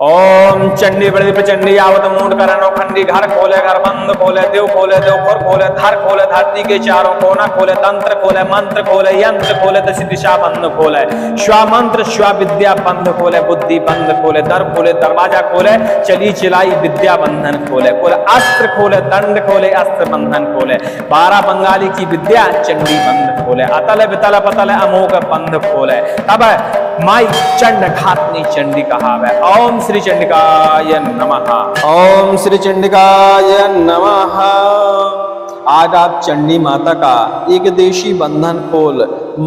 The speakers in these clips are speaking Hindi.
ओम चंडी बड़ी प्रचंडी आवत मूड करण खंडी घर खोले घर बंद खोले देव खोर खोले धरती के चारों कोना खोले तंत्र खोले मंत्र खोले यंत्र खोले दश दिशा बंद खोले श्वा मंत्र श्वा विद्या बंद खोले बुद्धि बंद खोले दर खोले दरवाजा खोले चली चिलाई विद्या बंधन खोले अस्त्र खोले दंड खोले अस्त्र बंधन खोले 12 बंगाली की विद्या चंडी बंद खोले अतल वितल पतल अमोघ बंद खोले तब माई चंड घातनी चंडी कहावे। ओम श्री चंडिकाय नमः। ओम श्री चंडिकाय नमः। आज आप चंडी माता का एक देशी बंधन खोल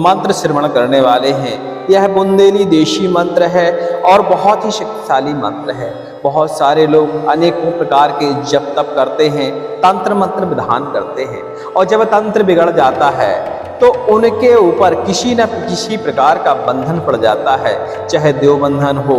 मंत्र श्रवण करने वाले हैं। यह बुंदेली देशी मंत्र है और बहुत ही शक्तिशाली मंत्र है। बहुत सारे लोग अनेकों प्रकार के जप तप करते हैं, तंत्र मंत्र विधान करते हैं और जब तंत्र बिगड़ जाता है तो उनके ऊपर किसी न किसी प्रकार का बंधन पड़ जाता है, चाहे देव बंधन हो,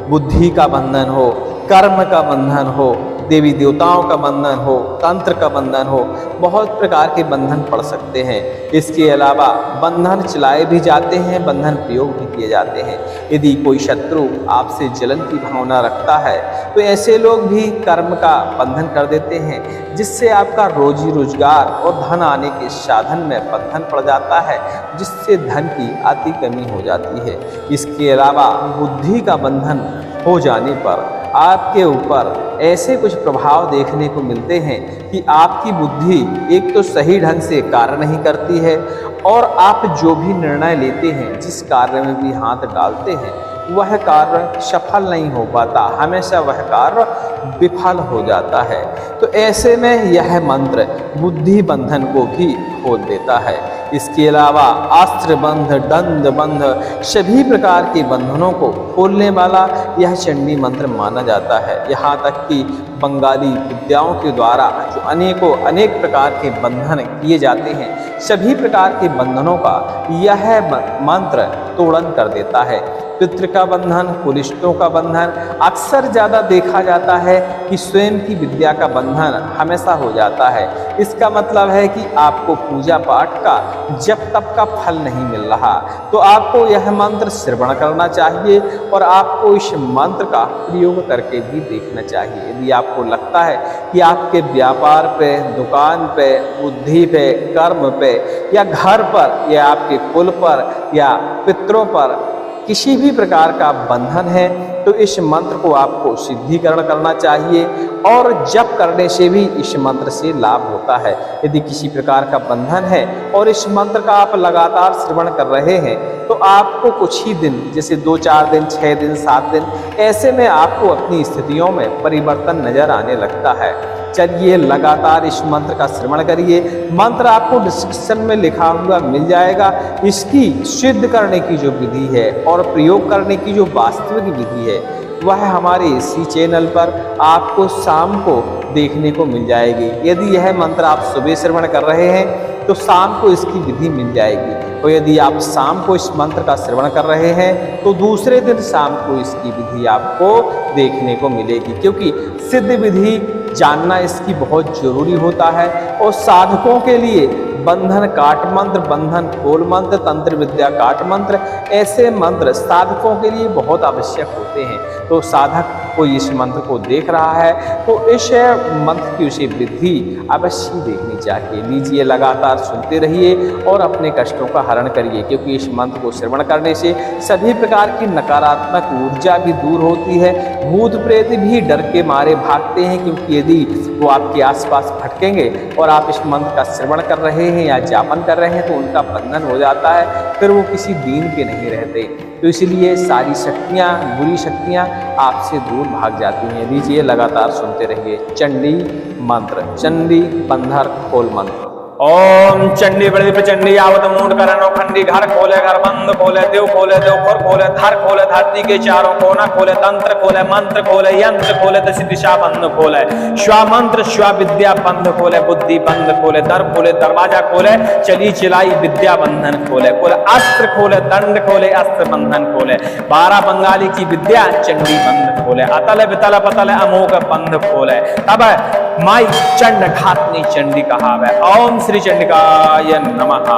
बुद्धि का बंधन हो, कर्म का बंधन हो, देवी देवताओं का बंधन हो, तंत्र का बंधन हो, बहुत प्रकार के बंधन पड़ सकते हैं। इसके अलावा बंधन चलाए भी जाते हैं, बंधन प्रयोग भी किए जाते हैं। यदि कोई शत्रु आपसे जलन की भावना रखता है तो ऐसे लोग भी कर्म का बंधन कर देते हैं, जिससे आपका रोजी रोजगार और धन आने के साधन में बंधन पड़ जाता है, जिससे धन की अति कमी हो जाती है। इसके अलावा बुद्धि का बंधन हो जाने पर आपके ऊपर ऐसे कुछ प्रभाव देखने को मिलते हैं कि आपकी बुद्धि एक तो सही ढंग से कार्य नहीं करती है और आप जो भी निर्णय लेते हैं, जिस कार्य में भी हाथ डालते हैं, वह कार्य सफल नहीं हो पाता, हमेशा वह कार्य विफल हो जाता है। तो ऐसे में यह मंत्र बुद्धि बंधन को भी खोल देता है। इसके अलावा अस्त्र बंध, दंड बंध, सभी प्रकार के बंधनों को खोलने वाला यह चंडी मंत्र माना जाता है। यहाँ तक कि बंगाली विद्याओं के द्वारा जो अनेक प्रकार के बंधन किए जाते हैं, सभी प्रकार के बंधनों का यह मंत्र तोड़न कर देता है। पितृ का बंधन, कुलिष्टों का बंधन, अक्सर ज़्यादा देखा जाता है कि स्वयं की विद्या का बंधन हमेशा हो जाता है। इसका मतलब है कि आपको पूजा पाठ का जप तप का फल नहीं मिल रहा, तो आपको यह मंत्र श्रवण करना चाहिए और आपको इस मंत्र का प्रयोग करके भी देखना चाहिए। यदि आपको लगता है कि आपके व्यापार पे, दुकान पे, बुद्धि पे, कर्म पे या घर पर या आपके कुल पर या पितरों पर किसी भी प्रकार का बंधन है, तो इस मंत्र को आपको सिद्धिकरण करना चाहिए और जप करने से भी इस मंत्र से लाभ होता है। यदि किसी प्रकार का बंधन है और इस मंत्र का आप लगातार श्रवण कर रहे हैं, तो आपको कुछ ही दिन, जैसे 2-4 दिन, 6 दिन, 7 दिन, ऐसे में आपको अपनी स्थितियों में परिवर्तन नजर आने लगता है। चलिए लगातार इस मंत्र का श्रवण करिए। मंत्र आपको डिस्क्रिप्शन में लिखा हुआ मिल जाएगा। इसकी सिद्ध करने की जो विधि है और प्रयोग करने की जो वास्तविक विधि है, वह हमारे इसी चैनल पर आपको शाम को देखने को मिल जाएगी। यदि यह मंत्र आप सुबह श्रवण कर रहे हैं तो शाम को इसकी विधि मिल जाएगी, और यदि आप शाम को इस मंत्र का श्रवण कर रहे हैं तो दूसरे दिन शाम को इसकी विधि आपको देखने को मिलेगी, क्योंकि सिद्ध विधि जानना इसकी बहुत जरूरी होता है। और साधकों के लिए बंधन काट मंत्र, बंधन खोल मंत्र, तंत्र विद्या काट मंत्र, ऐसे मंत्र साधकों के लिए बहुत आवश्यक होते हैं। तो साधक कोई इस मंत्र को देख रहा है तो इस मंत्र की उसे विधि अवश्य देखनी चाहिए। लीजिए लगातार सुनते रहिए और अपने कष्टों का हरण करिए, क्योंकि इस मंत्र को श्रवण करने से सभी प्रकार की नकारात्मक ऊर्जा भी दूर होती है। भूत प्रेत भी डर के मारे भागते हैं, क्योंकि यदि वो आपके आसपास भटकेंगे और आप इस मंत्र का श्रवण कर रहे हैं या जापन कर रहे हैं तो उनका बंधन हो जाता है, फिर वो किसी दीन के नहीं रहते। तो इसलिए सारी शक्तियाँ, बुरी शक्तियाँ आपसे दूर भाग जाती हैं। लीजिए लगातार सुनते रहिए चंडी मंत्र, चंडी बंधर खोल मंत्र। ओम चंडी बड़ी प्रचंडी आवत मूड करण खंडी घर खोले घर बंद खोले देव खोर खोले धरती के चारों कोना खोले तंत्र खोले मंत्र खोले यंत्र खोले दश दिशा बंद खोले श्वा मंत्र श्वा विद्या बंद खोले बुद्धि बंद खोले दर खोले दरवाजा खोले चली चिलाई विद्या बंधन खोले अस्त्र खोले दंड खोले अस्त्र बंधन खोले 12 बंगाली की विद्या चंडी बंद खोले अतल वितल पतल अमोघ बंध खोले तब माई चंड घातनी चंडी कहावे। ओम श्री चंडिकाय नमः।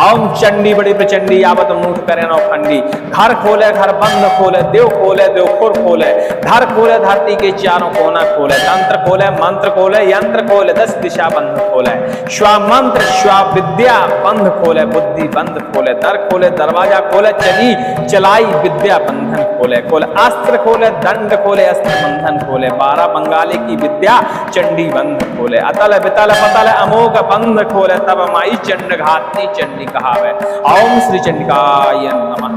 ओम चंडी बड़ी प्रचंडी आवत मूठ करे नौखंडी। घर खोले घर बंद खोले, देव खोले देव खुर खोले, धर खोले धरती के चारों कोना खोले, तंत्र खोले मंत्र खोले, यंत्र खोले 10 दिशा बंद खोले, श्वा मंत्र श्वा विद्या बंद खोले, बुद्धि बंद खोले, दर खोले दरवाजा खोले, चली चलाई विद्या बंधन खोले, खोले अस्त्र खोले, दंड खोले, अस्त्र बंधन खोले, 12 बंगाली की विद्या चंडी बंद खोले, अतल बितल पतल अमोघ बंद खोले, तब माई चंड घातनी चंडी कहावे। ओम श्री चंडिकाय नमः।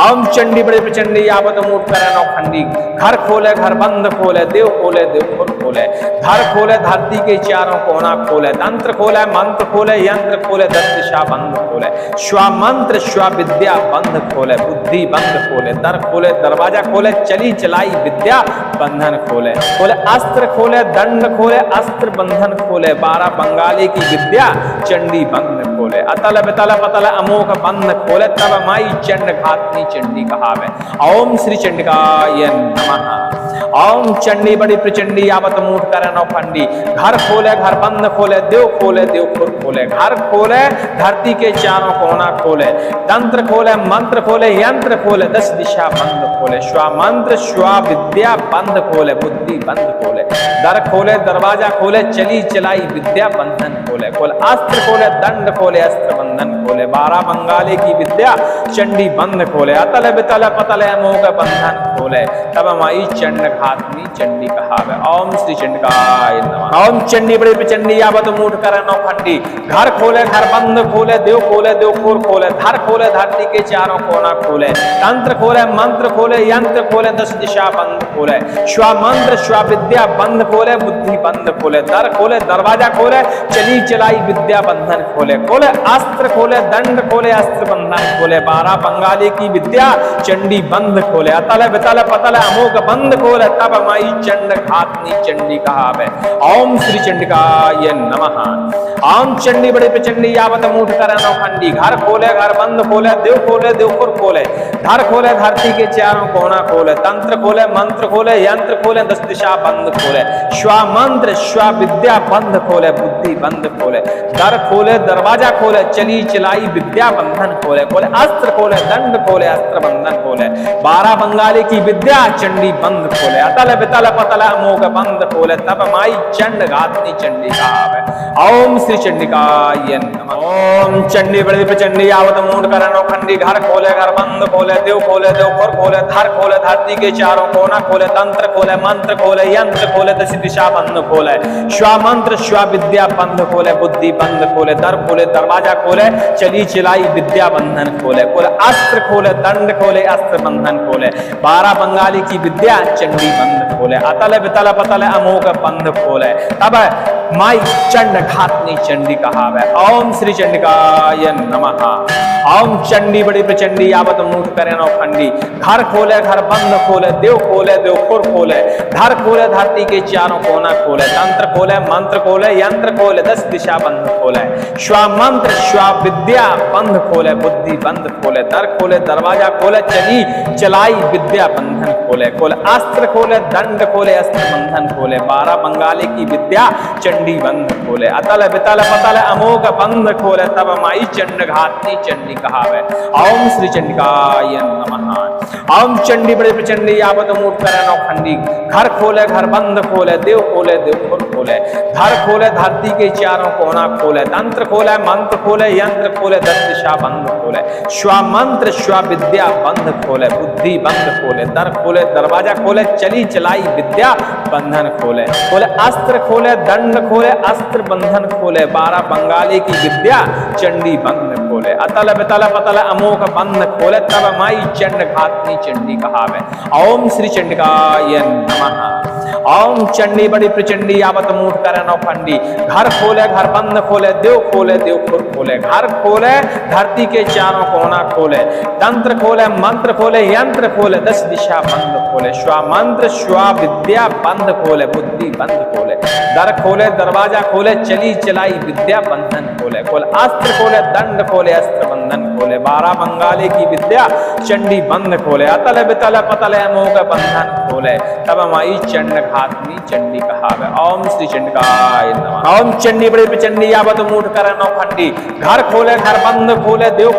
ओम चंडी बड़े प्रचंडी आवत मूठ करे नौखंडी। घर खोले घर बंद खोले, देव खोले देव खुर खोले, धर खोले धरती के चारों कोना खोले, तंत्र खोले मंत्र खोले, यंत्र खोले 10 दिशा बंद खोले, श्वा मंत्र श्वा विद्या बंद खोले, बुद्धि बंद खोले, दर खोले दरवाजा खोले, चली चलाई विद्या बंधन खोले, खोले अस्त्र खोले, दंड खोले, अस्त्र बंधन खोले, 12 बंगाली की विद्या चंडी बंद खोले, अतल बितल पतल अमोघ बंद खोले, तब माई चंड घातनी चंडी कहावे। ओम श्री चंडिकाय नमः। ओम चंडी बड़ी प्रचंडी आवत मूठ करे नौखंडी। घर खोले घर बंद खोले, देव खोले देव खुर खोले, घर खोले धरती के चारों कोना खोले, तंत्र खोले मंत्र खोले, यंत्र खोले 10 दिशा बंद खोले, श्वा मंत्र श्वा विद्या बंद खोले, बुद्धि बंद खोले, दर खोले दरवाजा खोले, चली चलाई विद्या बंधन खोले, खोले अस्त्र खोले, दंड खोले, अस्त्र बंधन खोले, 12 बंगाली की विद्या चंडी बंद खोले, अतल बितल पतल अमोघ बंधन खोले, तब माई चंड घातनी चंडी कहावे। ओम श्री चंडिकाय नमः। ओम चंडी बड़ी प्रचंडी आवत मूठ करे नौखंडी। घर खोले घर बंद खोले, देव खोले देव खुर खोले, धर खोले धरती के चारों कोना खोले, तंत्र खोले मंत्र खोले, यंत्र खोले 10 दिशा बंद खोले, श्वा मंत्र श्वा विद्या बंद खोले, बुद्धि बंद खोले, दर खोले दरवाजा खोले, चली चलाई विद्या बंधन खोले, खोले अस्त्र खोले, दंड खोले, अस्त्र बंधन खोले, 12 बंगाली की विद्या चंडी बंद खोले, अतल बितल पतल अमोघ बंद खोले, तब माई चंड घातनी चंडी कहावे। ओम श्री चंडिकाय नमः। ओम चंडी बड़ी प्रचंडी आवत मूठ करे नौखंडी। घर खोले घर बंद खोले, देव खोले देव खुर खोले, धर खोले धरती के चारों कोना खोले, तंत्र खोले मंत्र खोले, यंत्र खोले 10 दिशा बंद खोले, श्वा मंत्र श्वा विद्या बंद खोले, बुद्धि बंद खोले, दर खोले दरवाजा खोले, चली चलाई विद्या बंधन खोले, खोले अस्त्र खोले, दंड खोले, अस्त्र बंधन खोले, 12 बंगाली की विद्या चंडी बंद खोले, अतल बितल पतल अमोघ बंद खोले, तब माई चंड घातनी चंडी कहावे। ओम श्री चंडिकाय नमः। ओम चंडी बड़ी प्रचंडी आवत मूठ करे नौखंडी। घर खोले घर बंद खोले, देव खोले देव खुर खोले, धर खोले धरती के चारों कोना खोले, तंत्र खोले मंत्र खोले, यंत्र खोले 10 दिशा बंद खोले, श्वा मंत्र श्वा विद्या बंद खोले, बुद्धि बंद खोले, दर खोले दरवाजा खोले, चली चलाई विद्या बंधन खोले, खोले अस्त्र खोले, दंड खोले, अस्त्र बंधन खोले, 12 बंगाली की विद्या चंडी बंद खोले, अतल बितल पतल अमोघ बंद खोले, तब माई चंड घातनी चंडी कहावे। ओम श्री चंडिकाय नमः। ओम चंडी बड़ी प्रचंडी आवत मूठ करे नौखंडी। घर खोले घर बंद खोले, देव खोले देव खुर खोले, धर खोले धरती के चारों कोना खोले, तंत्र खोले मंत्र खोले, यंत्र खोले 10 दिशा बंद खोले, श्वा मंत्र श्वा विद्या बंद खोले, बुद्धि बंद खोले, दर खोले दरवाजा खोले, चली चलाई विद्या बंधन खोले, खोले अस्त्र खोले, दंड खोले, अस्त्र बंधन खोले, 12 बंगाली की विद्या चंडी बंद खोले, अतल बितल पतल अमोघ बंद खोले, तब माई चंड घातनी चंडी कहावे। ओम श्री चंडिकाय नमः। ओम चंडी बड़ी प्रचंडी आवत मूठ करे नौखंडी। घर खोले घर बंद खोले, देव खोले देव खुर खोले, धर खोले धरती के चारों कोना खोले, तंत्र खोले मंत्र खोले, यंत्र खोले 10 दिशा बंद खोले, श्वा मंत्र श्वा विद्या बंद खोले, बुद्धि बंद खोले, दर खोले दरवाजा खोले, चली चलाई विद्या बंधन खोले, खोले अस्त्र खोले, दंड खोले, अस्त्र बंधन खोले, 12 बंगाली की विद्या चंडी बंद खोले, अतल बितल पतल अमोघ बंद खोले, तब माई चंड घातनी चंडी कहावे। ओम श्री चंडिकाय नमः। ओम चंडी बड़ी प्रचंडी आवत मूठ करे नौखंडी। घर खोले घर बंद खोले, देव खोले देव खुर खोले, घर खोले धरती के चारों कोना खोले, तंत्र खोले मंत्र खोले, यंत्र खोले 10 दिशा बंद खोले, श्वा मंत्र श्वा विद्या बंद खोले, बुद्धि बंद खोले, दर खोले दरवाजा खोले, चली चलाई विद्या बंधन खोले, खोले अस्त्र खोले, दंड खोले, अस्त्र बंधन खोले, 12 बंगाली की विद्या चंडी बंध खोले, अतल बितल पतल अमोघ बंधन खोले, तब माई चंड घातनी चंडी कहावे। ओम श्री चंडिकाय नमः। ओम चंडी बड़ी प्रचंडी यावत मूठ कर नौखंडी, घर खोले घर बंद खोले, देव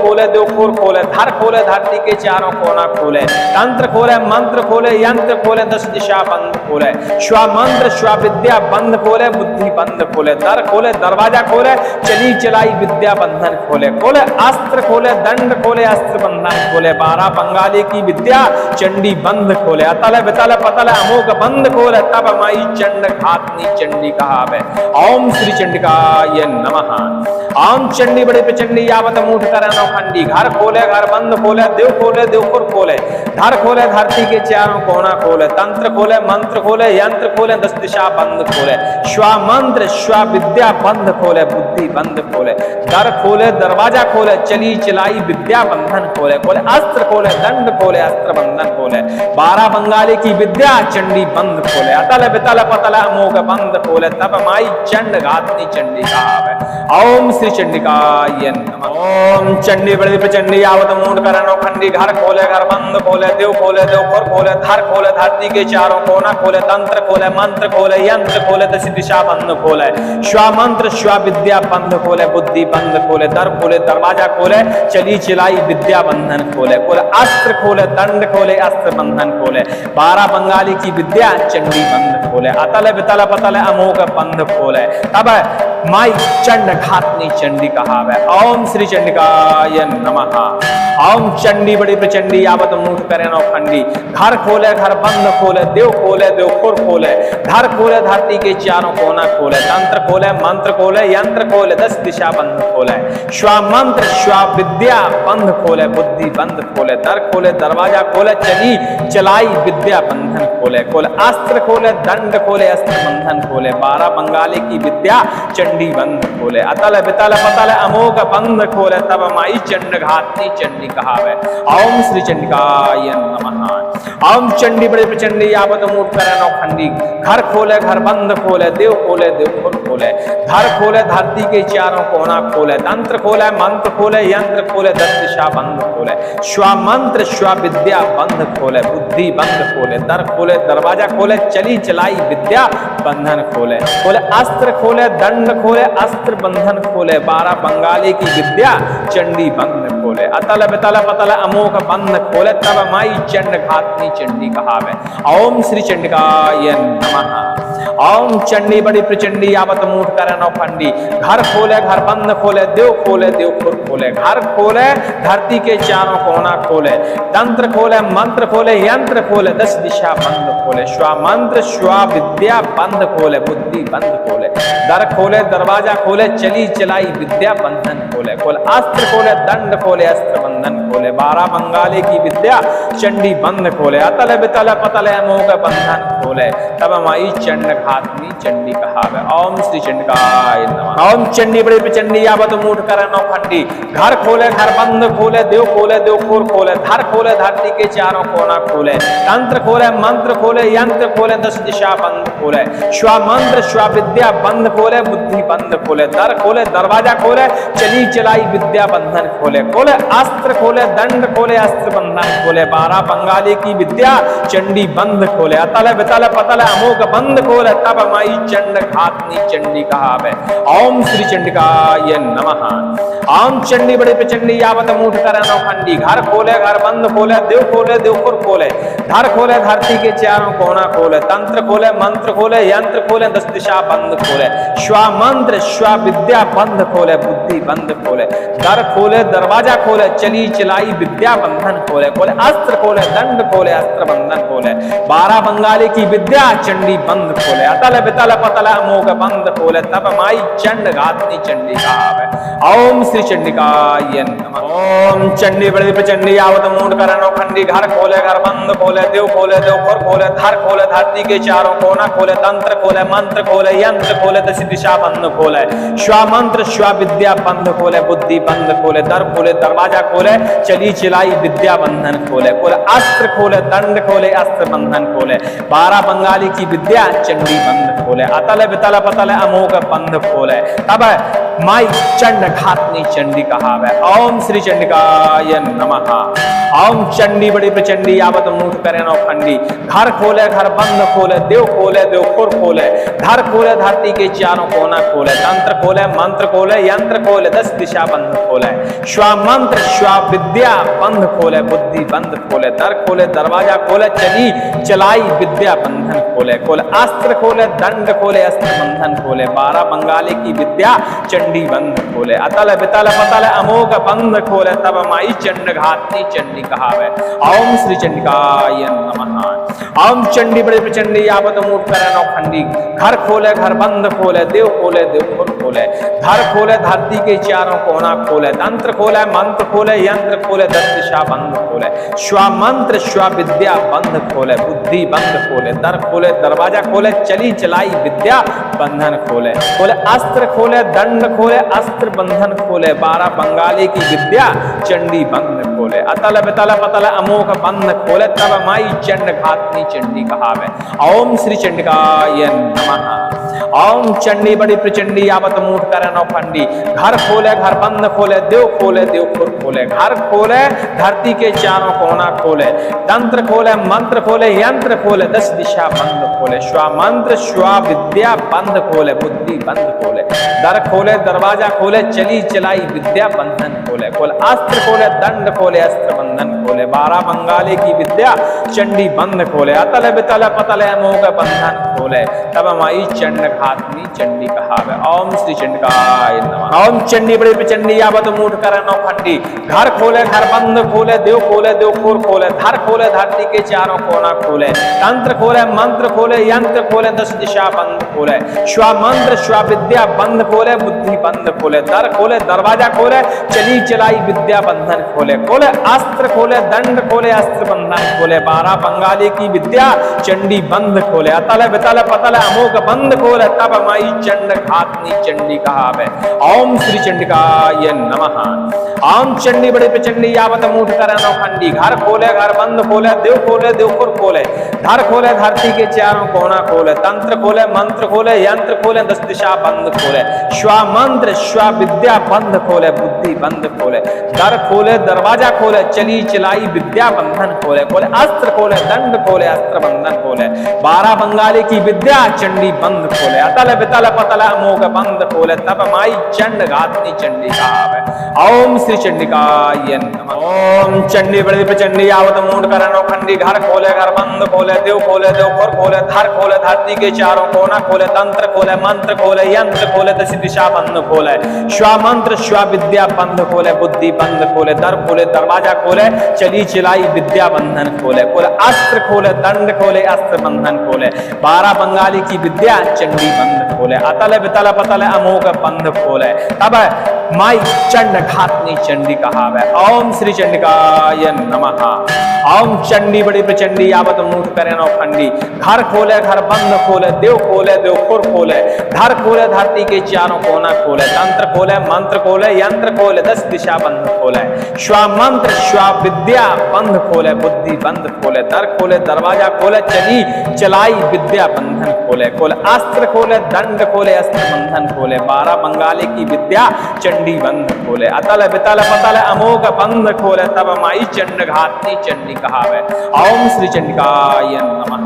खोर खोले, धर खोले धरती के चारों कोना खोले, तंत्र खोले मंत्र खोले, यंत्र खोले 10 दिशा बंद खोले, श्वा मंत्र श्वा विद्या बंद खोले, बुद्धि बंद खोले, दर खोले दरवाजा खोले, चली चलाई विद्या बंधन खोले, खोले अस्त्र खोले, दंड खोले, अस्त्र बंधन खोले, 12 बंगाली की विद्या चंडी बंद खोले, अतल बितल पतल अमोघ बंद खोले, तब माई चंड घातनी चंडी कहावे। ओम श्री चंडिकाय नमः। ओम चंडी बड़ी प्रचंडी यावत मूठ कर नौखंडी, घर खोले घर बंद खोले, देव खुर खोले, धर खोले धरती के चारों कोना खोले, तंत्र खोले मंत्र खोले, यंत्र खोले 10 दिशा बंद खोले, श्वा मंत्र श्वा विद्या बंद खोले, बुद्धि बंद खोले, दर खोले दरवाजा खोले, चली चलाई विद्या बंधन खोले, खोले अस्त्र खोले, दंड खोले, अस्त्र बंधन खोले, 12 बंगाली की विद्या चंडी बंद खोले, अतल बितल पतल अमोघ बंद खोले, तब माई चंड घातनी चंडी कहावे। ओम श्री चंडिकाय नमः। ओम चंडी बड़ी प्रचंडी यावत मूठ कर नौखंडी, घर खोले घर बंद खोले, देव खुर खोले, धर खोले धरती के चारों कोना खोले, तंत्र खोले मंत्र खोले, यंत्र खोले 10 दिशा बंद खोले, श्वा मंत्र श्वा विद्या बंद खोले, बुद्धि बंद खोले, दर खोले दरवाजा खोले, चली चलाई विद्या बंधन खोले, खोले अस्त्र खोले, दंड खोले, अस्त्र बंधन खोले, 12 बंगाली की विद्या चंडी बंद खोले, अतल बितल पतल अमोघ बंद खोले, तब माई चंड घातनी चंडी कहावे। ओम श्री चंडिकाय नमः। ओम चंडी बड़ी प्रचंडी यावत मूठ करे नौखंडी, घर खोले घर बंद खोले, देव खुर खोले, धर खोले धरती के चारों कोना खोले, तंत्र खोले मंत्र खोले, यंत्र खोले 10 दिशा बंद खोले, श्वा मंत्र श्वा विद्या बंद खोले, बुद्धि बंद खोले, दर खोले दरवाजा खोले, चली चलाई विद्या बंधन खोले, खोले अस्त्र खोले, दंड खोले, अस्त्र बंधन खोले, 12 बंगाली की विद्या चंडी बंद खोले, अतल बितल पतल अमोघ बंद खोले, तब माई चंड घातनी चंडी कहावे। ओम श्री चंडिकाय नमः। ओम चंडी बड़ी प्रचंडी यावत मूठ कर नौखंडी, घर खोले घर बंद खोले, देव खुर खोले, धर खोले धरती के चारों कोना खोले, तंत्र खोले मंत्र खोले, यंत्र खोले 10 दिशा बंद खोले, श्वा मंत्र श्वा विद्या बंद खोले, बुद्धि बंद खोले, दर खोले दरवाजा खोले, चली चलाई विद्या बंधन खोले, खोले अस्त्र खोले, दंड खोले, अस्त्र बंधन खोले, 12 बंगाली की विद्या चंडी बंद खोले, अतल बितल पतल अमोघ बंद खोले, तब माई चंड घातनी चंडी कहावे। ओम श्री चंडिकाय नमः। ओम चंडी बड़ी प्रचंडी यावत मूठ कर नौखंडी, घर खोले घर बंद खोले, देव खुर खोले, घर खोले धरती के चारों कोना खोले, तंत्र खोले मंत्र खोले, यंत्र खोले 10 दिशा बंद खोले, श्वा मंत्र श्वा विद्या बंद खोले, बुद्धि बंद खोले, दर खोले दरवाजा खोले, चली चलाई विद्या बंधन खोले, खोले अस्त्र खोले, दंड खोले, अस्त्र बंधन खोले, 12 बंगाली की विद्या चंडी बंद खोले, अतल बितल पतल अमोघ बंधन खोले, तब माई चंड घातनी चंडी कहावे। ओम श्री चंडिकाय नमः। ओम चंडी बड़ी प्रचंडी यावत मूठ कर नौखंडी, घर खोले घर बंद खोले, देव खुर खोले, धर खोले धरती के चारों कोना खोले, तंत्र खोले मंत्र खोले, यंत्र खोले 10 दिशा बंद खोले, श्वा मंत्र श्वा विद्या बंद खोले, बुद्धि बंद खोले, दर खोले दरवाजा खोले, चली चलाई विद्या बंधन खोले, खोले अस्त्र खोले, दंड खोले, अस्त्र बंधन खोले, 12 बंगाली की विद्या चंडी बंद खोले, अतल बितल पतल अमोघ बंद खोले, तब माई चंड घातनी चंडी कहावे। ओम श्री चंडिकाय नमः। ओम चंडी बड़ी प्रचंडी यावत मूठ कर नौखंडी, घर खोले घर बंद खोले, देव खुर खोले, धर खोले धरती के चारों कोना खोले, तंत्र खोले मंत्र खोले, यंत्र खोले 10 दिशा बंद खोले, श्वा मंत्र श्वा विद्या बंद खोले, बुद्धि बंद खोले, दर खोले दरवाजा खोले, चली चलाई विद्या बंधन खोले, खोले अस्त्र खोले, दंड खोले, अस्त्र बंधन खोले, 12 बंगाली की विद्या चंडी बंद खोले, अतल बितल पतल अमोघ बंद खोले, तब माई चंड घातनी चंडी कहावे। ओम श्री चंडिकाय नमः। ओम चंडी बड़ी प्रचंडी यावत मूठ कर नौखंडी, घर खोले घर बंद खोले, देव खुर खोले, धर खोले धरती के चारों कोना खोले, तंत्र खोले मंत्र खोले, यंत्र खोले 10 दिशा बंद खोले, श्वा मंत्र श्वा विद्या बंद खोले, बुद्धि बंद खोले, दर खोले दरवाजा खोले, चली चलाई विद्या बंधन खोले, खोले अस्त्र खोले, दंड खोले, अस्त्र बंधन खोले, 12 बंगाली की विद्या चंडी बंद खोले, अतल बितल पतल अमोघ बंद खोले, तब माई चंड घातनी चंडी कहावे। ओम श्री चंडिकाय नमः। ओम चंडी बड़ी प्रचंडी आवत मूठ करे नौखंडी। घर खोले घर बंद खोले, देव खोले देव खुर खोले, धर खोले धरती के चारों कोना खोले, तंत्र खोले मंत्र खोले, यंत्र खोले, 10 दिशा बंद खोले, श्वा मंत्र श्वा विद्या बंद खोले, बुद्धि बंद खोले, दर खोले दरवाजा खोले, चली चलाई विद्या बंधन खोले, खोले अस्त्र खोले, दंड खोले, अस्त्र बंधन खोले, 12 बंगाली की विद्या चंडी बंद खोले, अतल बितल पतल अमोघ बंद खोले, तब माई चंड घातनी चंडी कहावे। ओम श्री चंडिकाय नमः। ओम चंडी बड़े प्रचंडी आवत मूठ करे नौखंडी। घर खोले घर बंद खोले, देव खोले देव खुर खोले, धर खोले धरती के चारों कोना खोले, तंत्र खोले मंत्र खोले, यंत्र खोले, 10 दिशा बंद खोले, श्वा मंत्र श्वा विद्या बंद खोले, बुद्धि बंद खोले, दर खोले दरवाजा खोले, चली चलाई विद्या बंधन खोले, खोले अस्त्र खोले, दंड खोले, अस्त्र बंधन खोले, 12 बंगाली की विद्या चंडी बंद खोले, अतल बितल पतल अमोघ बंद खोले, तब माई चंड घातनी चंडी कहावे। ओम श्री चंडिकाय नमः। ओम चंडी बड़ी प्रचंडी आवत मूठ करे नौखंडी। घर खोले घर बंद खोले, देव खोले देव खुर खोले, घर खोले धरती के चारों कोना खोले, तंत्र खोले मंत्र खोले, यंत्र खोले, 10 दिशा बंद खोले, श्वा मंत्र श्वा विद्या बंद खोले, बुद्धि बंद खोले, दर खोले दरवाजा खोले, चली चलाई विद्या बंधन खोले, खोले अस्त्र खोले, दंड खोले, अस्त्र बंधन खोले, 12 बंगाली की विद्या चंडी बंद खोले, अतल बितल पतल अमोघ बंधन खोले, तब माई चंड घातनी चंडी कहावे। ओम श्री चंडिकाय नमः। ओम चंडी बड़ी प्रचंडी आवत मूठ करे नौखंडी। घर खोले घर बंद खोले, देव खुर खोले, धर खोले धरती के चारों कोना खोले, तंत्र खोले मंत्र खोले, यंत्र खोले, 10 दिशा बंद खोले, श्वा मंत्र श्वा विद्या बंद खोले, बुद्धि बंद खोले, दर खोले दरवाजा खोले, चली चलाई विद्या बंधन खोले, खोले अस्त्र खोले, दंड खोले, अस्त्र बंधन खोले, 12 बंगाली की विद्या चंडी बंद खोले, अतल बितल पतल अमोघ बंद खोले, तब माई चंड घातनी चंडी कहावे। ओम श्री चंडिकाय नमः। ओम चंडी बड़ी प्रचंडी आवत मूठ करे नौखंडी। घर खोले घर बंद खोले, देव खुर खोले, धर खोले धरती के चारों कोना खोले, तंत्र खोले मंत्र खोले, यंत्र खोले, 10 दिशा बंद खोले, श्वा मंत्र श्वा विद्या बंद खोले, बुद्धि बंद खोले, दर खोले दरवाजा खोले, चली चलाई विद्या बंधन खोले, खोले अस्त्र खोले, दंड खोले, अस्त्र बंधन खोले, 12 बंगाली की विद्या चंडी बंद खोले, अतल बितल पतल अमोघ बंद खोले, तब माई चंड घातनी चंडी कहावे। ओम श्री चंडिकाय नमः। ओम चंडी बड़ी प्रचंडी आवत मूठ करे नौखंडी। घर खोले घर बंद खोले, देव खुर खोले, धर खोले धरती के चारों कोना खोले, तंत्र खोले मंत्र खोले, यंत्र खोले, 10 दिशा बंद खोले, श्वा मंत्र श्वा विद्या बंद खोले, बुद्धि बंद खोले, दर खोले दरवाजा खोले, चली चलाई विद्या बंधन खोले, खोले अस्त्र खोले, दंड खोले, अस्त्र बंधन खोले, 12 बंगाली की विद्या चंडी बंद खोले, अतल बितल पतल अमोघ बंद खोले, तब माई चंड घातनी चंडी कहावे। ओम श्री चंडिकाय नमः। ओम चंडी बड़ी प्रचंडी आवत मूठ करे नौखंडी। घर खोले घर बंद खोले, देव खुर खोले, धर खोले धरती के चारों कोना खोले, तंत्र खोले मंत्र खोले, यंत्र खोले, 10 दिशा बंद खोले, श्वा मंत्र श्वा विद्या बंद खोले, बुद्धि बंद खोले, दर खोले दरवाजा खोले, चली चलाई विद्या बंधन खोले, खोले अस्त्र खोले, दंड खोले, अस्त्र बंधन खोले, 12 बंगाली की विद्या चंडी बंद खोले, अतल बितल पतल अमोघ बंद खोले, तब माई चंड घातनी चंडी कहावे। ओम श्री चंडिकाय नमः।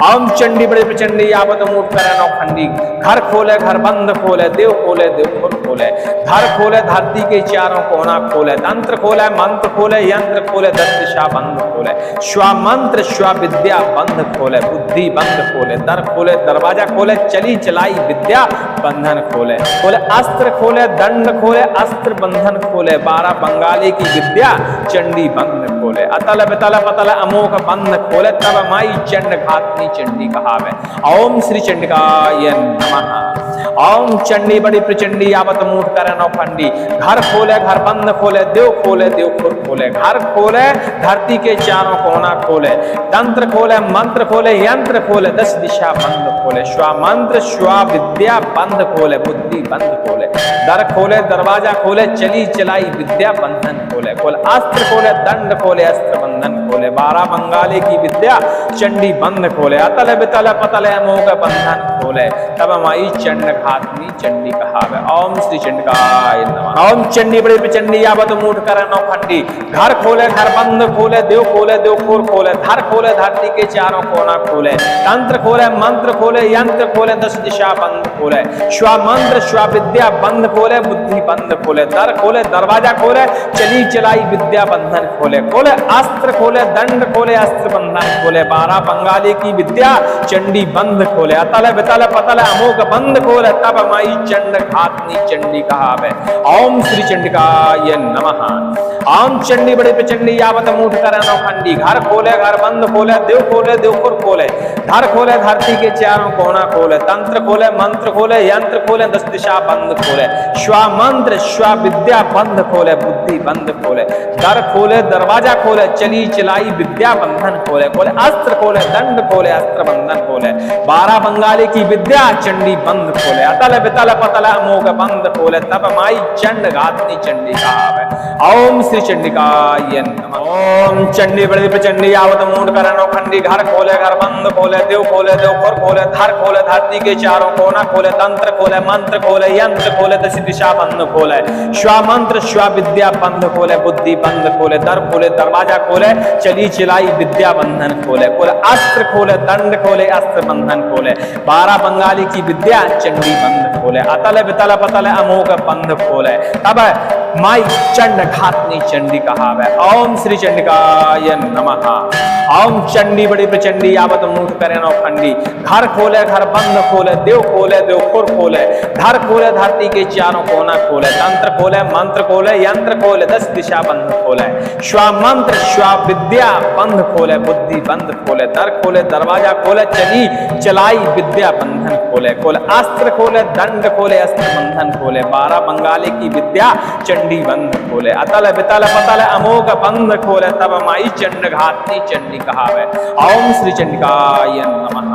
ओम चंडी बड़ी प्रचंडी आवत मूठ करे नौखंडी। घर खोले घर बंद खोले, देव खुर खोले, धर खोले धरती के चारों कोना खोले, तंत्र खोले मंत्र खोले, यंत्र खोले, 10 दिशा बंद खोले, श्वा मंत्र श्वा विद्या बंद खोले, बुद्धि बंद खोले, दर खोले दरवाजा खोले, चली चलाई विद्या बंधन खोले, खोले अस्त्र खोले, दंड खोले, अस्त्र बंधन खोले, 12 बंगाली की विद्या चंडी बंद खोले, अतल बितल पतल अमोघ बंद खोले, तब माई चंड घातनी चंडी कहावे। ओम श्री चंडिकाय नमः। ओम चंडी बड़ी प्रचंडी आवत मूठ करे नौखंडी। घर खोले घर बंद खोले, देव खुर खोले, घर खोले धरती के चारों कोना खोले, तंत्र खोले मंत्र खोले, यंत्र खोले, 10 दिशा बंद खोले, श्वा मंत्र श्वा विद्या बंद खोले, बुद्धि बंद खोले, दर खोले दरवाजा खोले, चली चलाई विद्या बंधन खोले, खोले अस्त्र खोले, दंड खोले, अस्त्र बंधन खोले, 12 बंगाली की विद्या चंडी बंद खोले, अतल बितल पतल अमोघ बंधन खोले, तब माई चंड चंड घातनी चंडी कहावे। ओम श्री चंडिकाय नमः। ओम चंडी बड़ी प्रचंडी यावत मूठ कर नौखंडी, घर खोले घर बंद खोले, देव खोर खोले, धर खोले धरती के चारों कोना खोले, तंत्र खोले मंत्र खोले, यंत्र खोले, 10 दिशा बंद खोले, श्वा मंत्र श्वा विद्या बंद खोले, बुद्धि बंद खोले, दर खोले दरवाजा खोले, चली चलाई विद्या बंधन खोले, खोले अस्त्र खोले, दंड खोले, अस्त्र बंधन खोले, 12 बंगाली की विद्या चंडी बंद खोले, अतल वितल पतल अमोघ बंद खोले, तब माई चंड घातनी चंडी कहावे। ओम श्री चंडिकाय नमः। ओम चंडी बड़ी प्रचंडी यावत मूठ कर नौखंडी, घर खोले घर बंद खोले, देव खुर खोले, धर खोले धरती के चारों कोना खोले, तंत्र खोले मंत्र खोले, यंत्र खोले, 10 दिशा बंद खोले, श्वा मंत्र श्वा विद्या बंद खोले, बुद्धि बंद खोले, दर खोले दरवाजा खोले, चली चलाई विद्या बंधन खोले, खोले अस्त्र खोले, दंड खोले, अस्त्र बंधन खोले, 12 बंगाली की विद्या चंडी बंद खोले, अतल वितल पतल अमोघ बंद खोले, तब माई चंड घातनी चंडी कहावे। ओम श्री चंडिकाय नमः। ओम चंडी बड़ी प्रचंडी यावत मूठ कर नौखंडी, घर खोले घर बंद खोले, देव खुर खोले, धर खोले धरती के चारों कोना खोले, तंत्र खोले मंत्र खोले, यंत्र खोले, 10 दिशा बंद खोले, श्वा मंत्र श्वा विद्या बंद खोले, बुद्धि बंद खोले, दर खोले दरवाजा खोले, चली चलाई विद्या बंधन खोले, खोले अस्त्र खोले, दंड खोले, अस्त्र बंधन खोले, 12 बंगाली की विद्या चंडी बंद खोले, अतल वितल पतल अमोघ बंद खोले, तब माई चंड घातनी चंडी कहावे। ओम श्री चंडिकाय नमः। ओम चंडी बड़ी प्रचंडी यावत मूठ करे नौखंडी, घर खोले घर बंद खोले, देव खुर खोले, धर खोले धरती के चारों कोना खोले, तंत्र खोले मंत्र खोले, यंत्र खोले, 10 दिशा बंद खोले, श्वा मंत्र श्वा विद्या बंद खोले, बुद्धि बंद खोले, दर खोले दरवाजा खोले, चली चलाई विद्या बंधन खोले, खोले अस्त्र खोले, दंड खोले, अस्त्र बंधन खोले, 12 बंगाली की विद्या चंडी बंद खोले, अतल वितल पतल अमोघ बंद खोले, तब माई चंड घातनी चंडी कहावे। ओम श्री चंडिकाय नमः।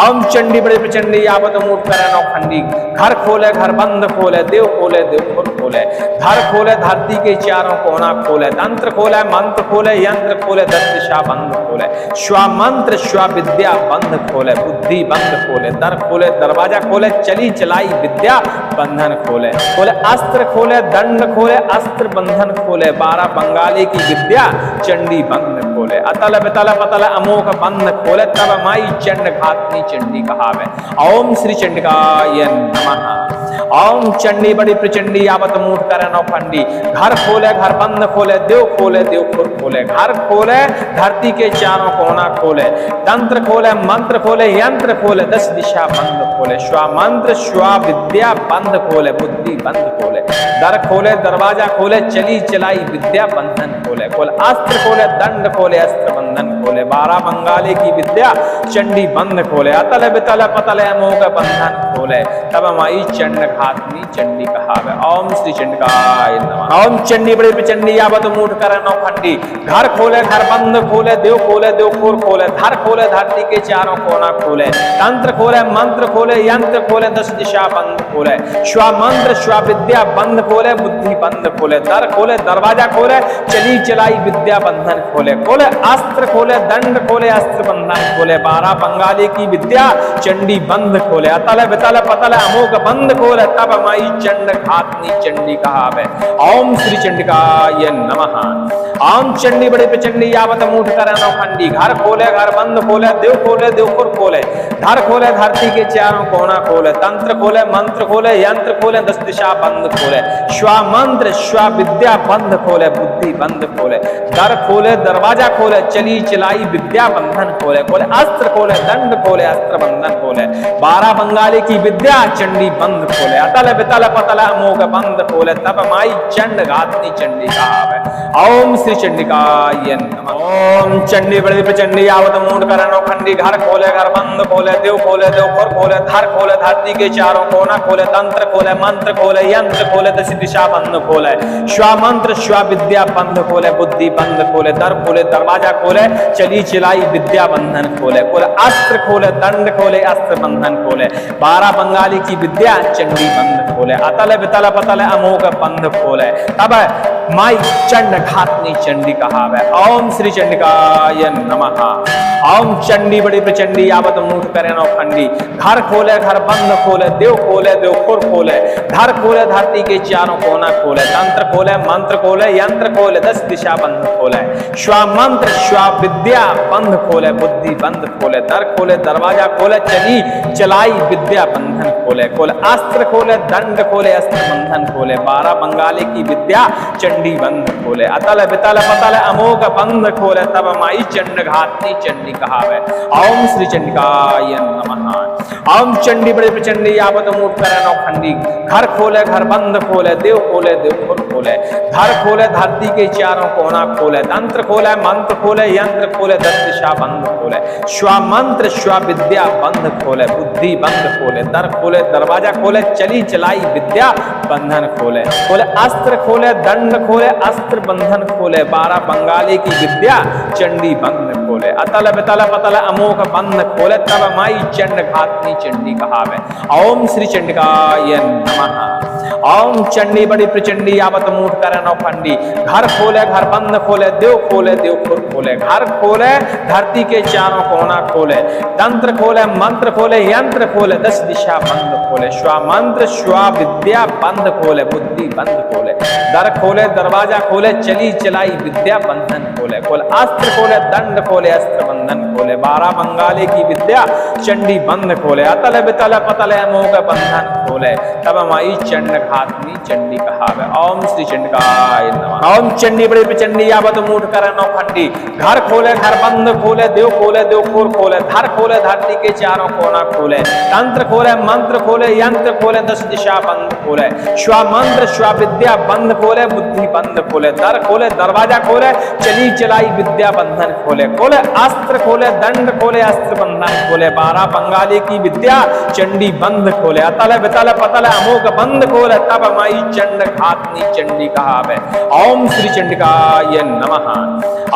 ओम चंडी बड़ी प्रचंडी यावत मूठ कर नौखंडी, घर खोले घर बंद खोले, देव खुर खोले, धर खोले धरती के चारों कोना खोले, तंत्र खोले मंत्र खोले, यंत्र खोले, 10 दिशा बंद खोले, श्वा मंत्र श्वा विद्या बंद खोले, बुद्धि बंद खोले, दर खोले दरवाजा खोले, चली चलाई विद्या बंधन खोले, खोले अस्त्र खोले, दंड खोले, अस्त्र बंधन खोले, 12 बंगाली की विद्या चंडी बंद खोले, अतल वितल पतल अमोघ बंद खोले, तब माई चंड घातनी चंडी कहावे। ओम श्री चंडिकाय नमः। ओम चंडी बड़ी प्रचंडी यावत मूठ कर नौखंडी, घर खोले घर बंद खोले, देव खुर खोले, घर खोले धरती के चारों कोना खोले, तंत्र खोले मंत्र खोले, यंत्र खोले, 10 दिशा बंद खोले, श्वा मंत्र श्वा विद्या बंद खोले, बुद्धि बंद खोले, दर खोले दरवाजा खोले, चली चलाई विद्या बंधन खोले, खोले अस्त्र खोले, दंड खोले, अस्त्र बंधन खोले, 12 बंगाली की विद्या चंडी बंद खोले, अतल वितल पतल अमोघ बंधन खोले, तब माई चंड घातनी चंडी कहावे। ओम श्री चंडिकाय नमः। ओम चंडी बड़ी प्रचंडी यावत मूठ कर नौखंडी, घर खोले घर बंद खोले, देव खुर खोले, धर खोले धरती के चारों कोना खोले, तंत्र खोले मंत्र खोले, यंत्र खोले, 10 दिशा बंद खोले, श्वा मंत्र श्वा विद्या बंद खोले, बुद्धि बंद खोले, दर खोले दरवाजा खोले, चली चलाई विद्या बंधन खोले, खोले अस्त्र खोले, दंड खोले, अस्त्र बंधन खोले, 12 बंगाली की विद्या चंडी बंद खोले, अतल वितल पतल अमोघ बंद खोले, तब माई चंड घातनी चंडी कहावे। ओम श्री चंडिकाय नमः। ओम चंडी बड़ी प्रचंडी यावत मूठ कर नौखंडी, घर खोले घर बंद खोले, देव खुर खोले, धर खोले धरती के चारों कोना खोले, तंत्र खोले मंत्र खोले, यंत्र खोले, 10 दिशा बंद खोले, श्वा मंत्र श्वा विद्या बंद खोले, बुद्धि बंद खोले, दर खोले दरवाजा खोले, चली चलाई विद्या बंधन खोले, खोले अस्त्र खोले, दंड खोले, अस्त्र बंधन खोले, 12 बंगाली की विद्या चंडी बंद खोले, अतल वितल पतल अमोघ बंद खोले, तब माई चंड घातनी चंडी कहावे। ओम श्री चंडिकाय नमः। ओम चंडी बड़ी प्रचंडी यावत मूठ कर नौखंडी, घर खोले घर बंद खोले, देव खुर खोले, धर खोले धरती के चारों कोना खोले, तंत्र खोले मंत्र खोले, यंत्र खोले, 10 दिशा बंद खोले, श्वा मंत्र श्वा विद्या बंद खोले, बुद्धि बंद खोले, दर खोले दरवाजा खोले, चली चलाई विद्या बंधन खोले, खोले अस्त्र खोले, दंड खोले, अस्त्र बंधन खोले, 12 बंगाली की विद्या चंडी बंद खोले, अतल वितल पतल अमोघ बंद खोले, तब माई चंड घातनी चंडी कहावे। ओम श्री चंडिकाय नमः। ओम चंडी बड़ी प्रचंडी आवत मूठ करे नौखंडी। घर खोले घर बंद खोले, देव खोले देव खुर खोले, धर खोले धरती के चारों कोना खोले, तंत्र खोले मंत्र खोले, यंत्र खोले 10 दिशा बंद खोले, श्वा मंत्र श्वा विद्या बंद खोले, बुद्धि बंद खोले, दर खोले दरवाजा खोले, चली चलाई विद्या बंधन खोले, खोले अस्त्र खोले, दंड खोले, अस्त्र बंधन खोले, 12 बंगाली की विद्या चंडी बंद खोले, अतल बितल पतल अमोघ बंद खोले, तब माई चंड घातनी चंडी कहावे। ओम श्री चंडिकाय नमः। ओम चंडी बड़ी प्रचंडी आवत मूठ करे नौखंडी। घर खोले घर बंद खोले, देव खोले देव खुर खोले, धर खोले धरती के चारों कोना खोले, तंत्र खोले मंत्र खोले, यंत्र खोले 10 दिशा बंद खोले, श्वा मंत्र श्वा विद्या बंद खोले, बुद्धि बंद खोले, दर खोले दरवाजा खोले, चली चलाई विद्या बंधन खोले, खोले अस्त्र खोले, दंड खोले, अस्त्र बंधन खोले, 12 बंगाली की विद्या चंडी बंद खोले, अतल बितल पतल अमोघ बंद खोले, तब माई चंड घातनी चंडी कहावे। ओम श्री चंडिकाय नमः। ओम चंडी बड़ी प्रचंडी आवत मूठ करे नौखंडी। घर खोले घर बंद खोले, देव खुर खोले, घर खोले धरती के चारों कोना खोले, तंत्र खोले मंत्र खोले, यंत्र खोले 10 दिशा बंद खोले, श्वा मंत्र श्वा विद्या बंद खोले, बुद्धि बंद खोले, दर खोले दरवाजा खोले, चली चलाई विद्या बंधन खोले, खोले अस्त्र खोले, दंड खोले, अस्त्र बंधन खोले, 12 बंगाली की विद्या चंडी बंद खोले, अतल बितल पतल अमोघ बंधन खोले, तब माई चंड घातनी चंडी कहावे। ओम श्री चंडिकाय नमः। ओम चंडी बड़ी प्रचंडी आवत मूठ करे नौखंडी। घर खोले घर बंद खोले, देव खुर खोले, धर खोले धरती के चारों कोना खोले, तंत्र खोले मंत्र खोले, यंत्र खोले 10 दिशा बंद खोले, श्वा मंत्र श्वा विद्या बंद खोले, बुद्धि बंद खोले, दर खोले दरवाजा खोले, चली चलाई विद्या बंधन खोले, खोले अस्त्र खोले, दंड खोले, अस्त्र बंधन खोले, 12 बंगाली की विद्या चंडी बंद खोले, अतल बितल पतल अमोघ बंद खोले, तब माई चंड घातनी चंडी कहावे। ओम श्री चंडिकाय नमः।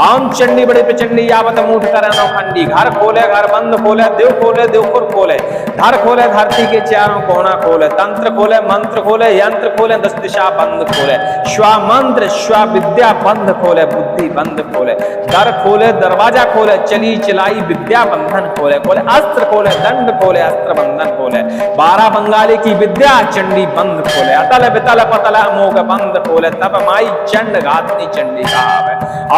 ओम चंडी बड़ी प्रचंडी आवत मूठ करे नौखंडी। घर खोले घर बंद खोले, देव खुर खोले, धर खोले धरती के चारों कोना खोले, तंत्र खोले मंत्र खोले, यंत्र खोले 10 दिशा बंद खोले, श्वा मंत्र श्वा विद्या बंद खोले, बुद्धि बंद खोले, दर खोले दरवाजा खोले, चली चलाई विद्या बंधन खोले, खोले अस्त्र खोले, दंड खोले, अस्त्र बंधन खोले, 12 बंगाली की विद्या चंडी बंद खोले, अतल बितल पतल अमोघ बंद खोले, तब माई चंड घातनी चंडी कहावे।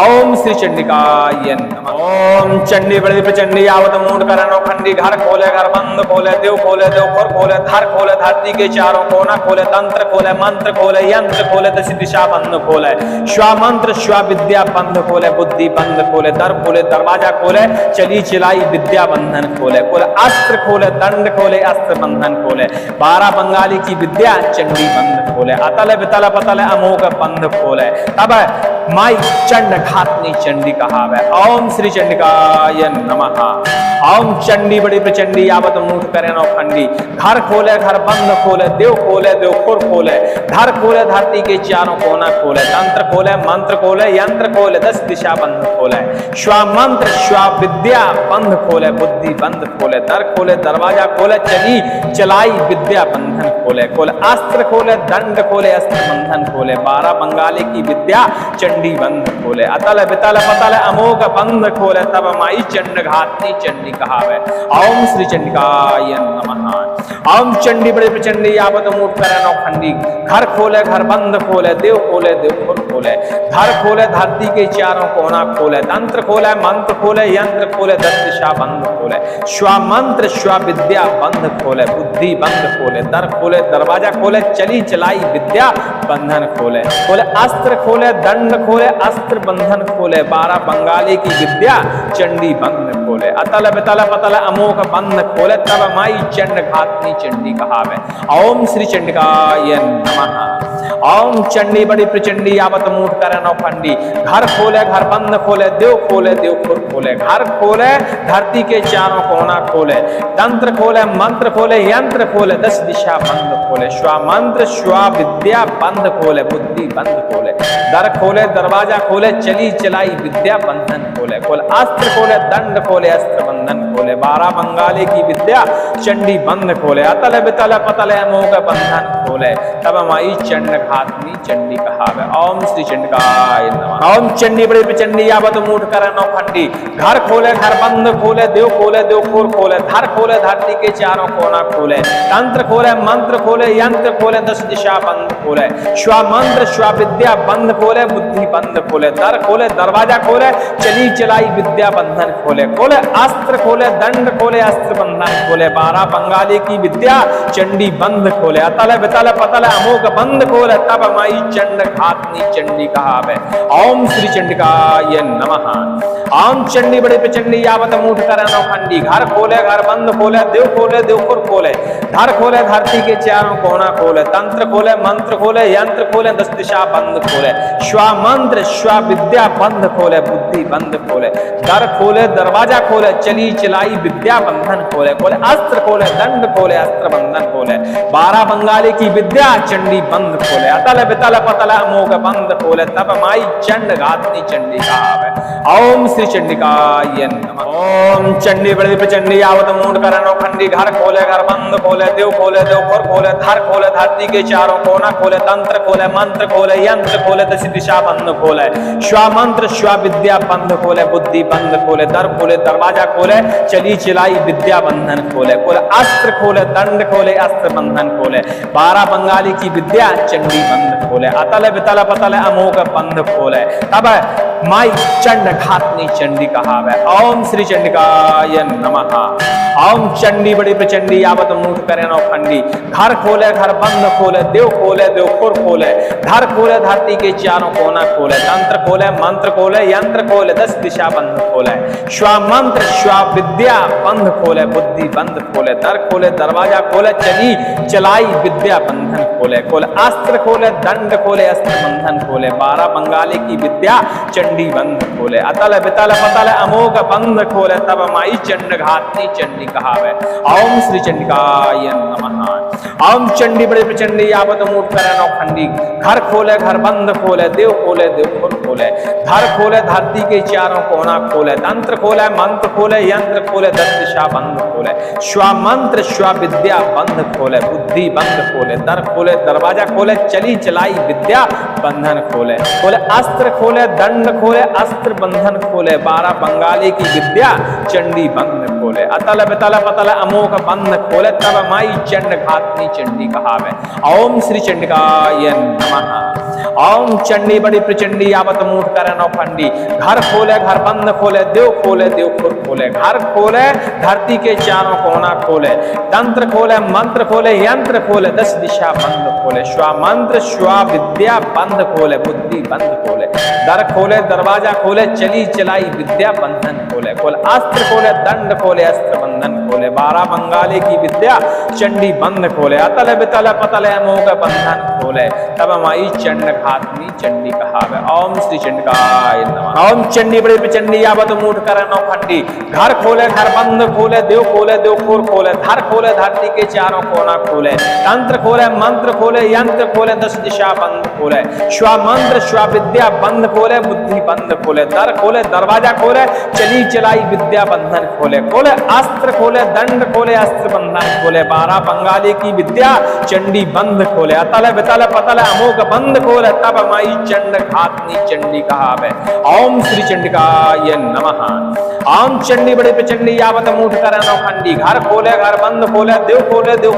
ओम श्री चंडिकाय नमः। ओम चंडी बड़ी प्रचंडी आवत मूठ करे नौखंडी। घर खोले घर बंद खोले, देव खुर खोले, धर खोले धरती के चारों कोना खोले, तंत्र खोले मंत्र खोले, यंत्र खोले 10 दिशा बंद खोले, श्वा मंत्र श्वा विद्या बंद खोले, बुद्धि बंद खोले, दर खोले दरवाजा खोले, चली चलाई विद्या बंधन खोले, खोले अस्त्र खोले, दंड खोले, अस्त्र बंधन खोले, 12 बंगाली की विद्या चंडी बंद खोले, अतल बितल पतल अमोघ बंद खोले, तब माई चंड घातनी चंडी कहावे। ओम श्री चंडिकाय नमः। ओम चंडी बड़ी प्रचंडी आवत मूठ करे नौखंडी। घर खोले घर बंद खोले, देव खुर खोले, धर खोले धरती के चारों कोना खोले, तंत्र खोले मंत्र खोले, यंत्र खोले 10 दिशा बंद खोले, श्वा मंत्र श्वा विद्या बंद खोले, बुद्धि बंद खोले, दर खोले दरवाजा खोले, चली चलाई विद्या बंधन खोले, खोले अस्त्र खोले, दंड खोले, अस्त्र बंधन खोले, 12 बंगाली की विद्या चंडी बंद खोले, अतल बितल पतल अमोघ बंद खोले, तब माई चंड घातनी चंडी कहावे। ओम श्री चंडिकाय नमः। ओम चंडी बड़ी प्रचंडी आवत मूठ करे नौखंडी। घर खोले घर बंद खोले, देव खुर खोले, धर खोले धरती के चारों कोना खोले, तंत्र खोले मंत्र खोले, यंत्र खोले 10 दिशा बंद खोले, श्वा मंत्र श्वा विद्या बंद खोले, बुद्धि बंद खोले, दर खोले दरवाजा खोले, चली चलाई विद्या बंधन खोले, खोले अस्त्र खोले, दंड खोले, अस्त्र बंधन खोले, 12 बंगाली की विद्या चंडी बंद खोले, अतल बितल पतल अमोघ बंद खोले, तब माई चंड घातनी चंडी कहावे। ओम श्री चंडिकाय नमः। ओम चंडी बड़ी प्रचंडी आवत मूठ करे नौखंडी। घर खोले घर बंद खोले, देव खुर खोले, घर खोले धरती के चारों कोना खोले, तंत्र खोले मंत्र खोले, यंत्र खोले 10 दिशा बंद खोले, श्वा मंत्र श्वा विद्या बंद खोले, बुद्धि बंद खोले, दर खोले दरवाजा खोले, चली चलाई विद्या बंधन खोले, खोले अस्त्र खोले, दंड खोले, अस्त्र बंधन खोले, 12 बंगाली की विद्या चंडी बंद खोले, अतल बितल पतल अमोघ बंधन खोले, तब माई चंड घातनी चंडी कहावे। ओम श्री चंडिकाय नमः। ओम चंडी बड़ी प्रचंडी आवत मूठ कर नौखंडी, घर खोले घर बंद खोले, देव खोर खोले, धर खोले धरती के चारों कोना खोले, तंत्र खोले मंत्र खोले, यंत्र खोले, 10 दिशा बंद खोले, श्वा मंत्र श्वा विद्या बंद खोले, बुद्धि बंद खोले, दर खोले दरवाजा खोले, चली चलाई विद्या बंधन खोले, खोले अस्त्र खोले, दंड खोले, अस्त्र बंधन खोले, 12 बंगाली की विद्या चंडी बंद खोले, अतल वितल पतल अमोघ बंद खोले, तब माई चंड घातनी चंडी कहावे। ओम श्री चंडिकाय नमः। ओम चंडी बड़ी प्रचंडी यावत मूठ कर नौखंडी, घर खोले घर बंद खोले, देव खोर खोले, धर खोले धरती के चारों कोना खोले, तंत्र खोले मंत्र खोले, यंत्र खोले, 10 दिशा बंद खोले, श्वा मंत्र श्वा विद्या बंद खोले, बुद्धि बंद खोले, दर खोले दरवाजा खोले, चली चलाई विद्या बंधन खोले, खोले अस्त्र खोले, दंड खोले, अस्त्र बंधन खोले, 12 बंगाली की विद्या चंडी बंद खोले, अतल वितल पतल अमोघ बंद खोले, तब माई चंड घातनी चंडी कहावे। ओम श्री चंडिकाय नमः। ओम चंडी बड़ी प्रचंडी आवत मूठ कर नौखंडी, घर खोले घर बंद खोले, देव खोर खोले, धर खोले धरती के चारों कोना खोले, तंत्र खोले मंत्र खोले, यंत्र खोले, 10 दिशा बंद खोले, श्वा मंत्र श्वा विद्या बंद खोले, बुद्धि बंद खोले, दर खोले दरवाजा खोले, चली चलाई विद्या बंधन खोले, खोले अस्त्र खोले, दंड खोले, अस्त्र बंधन खोले, 12 बंगाली की विद्या चंडी बंद खोले, अतल वितल पतल अमोघ बंद खोले, तब माई चंड घातनी चंडी कहावे। ओम श्री चंडिकाय नमः। ओम चंडी बड़ी प्रचंडी आवत मूठ करे नौखंडी, घर खोले घर बंद खोले, देव खोर खोले, धर खोले धरती के चारों कोना खोले, तंत्र खोले मंत्र खोले, यंत्र खोले, 10 दिशा बंद खोले, श्वा मंत्र श्वा विद्या बंद खोले, बुद्धि बंद खोले, दर खोले दरवाजा खोले, चली चलाई विद्या बंधन खोले, खोले अस्त्र खोले, दंड खोले, अस्त्र बंधन खोले, 12 बंगाली की विद्या चंडी बंद खोले, अतल वितल पतल अमोघ बंद खोले, तब माई चंड घातनी चंडी कहावे। ओम श्री चंडिकाय नमः। ओम चंडी बड़ी प्रचंडी आवत मूठ कर नौखंडी, घर खोले घर बंद खोले, देव खोर खोले, धर खोले धरती के चारों कोना खोले, तंत्र खोले मंत्र खोले, यंत्र खोले, 10 दिशा बंद खोले, श्वा मंत्र श्वा विद्या बंद खोले, बुद्धि बंद खोले, दर खोले दरवाजा खोले, चली चलाई विद्या बंधन खोले, खोले अस्त्र खोले, दंड खोले, अस्त्र बंधन खोले, 12 बंगाली की विद्या चंडी बंद खोले, अतल वितल पतल अमोघ बंद खोले, तब माई चंड घातनी चंडी कहावे। ओम श्री चंडिकाय नमः। ओम चंडी बड़ी प्रचंडी आवत मूठ कर नौखंडी, घर खोले घर बंद खोले, देव खोर खोले, घर खोले धरती के चारों कोना खोले, तंत्र खोले मंत्र खोले, यंत्र खोले, 10 दिशा बंद खोले, श्वा मंत्र श्वा विद्या बंद खोले, बुद्धि बंद खोले, दर खोले दरवाजा खोले, चली चलाई विद्या बंधन खोले, खोले अस्त्र खोले, दंड खोले, अस्त्र बंधन खोले, 12 बंगाली की विद्या चंडी बंद खोले, अतल वितल पतल अमोघ बंधन खोले, तब माई चंड घातनी चंडी कहावे। ओम श्री चंडिकाय नमः। ओम चंडी बड़ी प्रचंडी आवत मूठ कर नौखंडी, घर खोले घर बंद खोले, देव खोर खोले, धर खोले धरती के चारों कोना खोले, तंत्र खोले मंत्र खोले, यंत्र खोले, 10 दिशा बंद खोले, श्वा मंत्र श्वा विद्या बंद खोले, बुद्धि बंद खोले, दर खोले दरवाजा खोले, चली चलाई विद्या बंधन खोले, खोले अस्त्र खोले, दंड खोले, अस्त्र बंधन खोले, 12 बंगाली की विद्या चंडी बंद खोले, अतल वितल पतल अमोघ बंद खोले, तब माई चंड घातनी चंडी कहावे। ओम श्री चंडिकाय नमः। ओम चंडी बड़ी प्रचंडी आवत मूठ कर नौखंडी, घर खोले घर बंद खोले, देव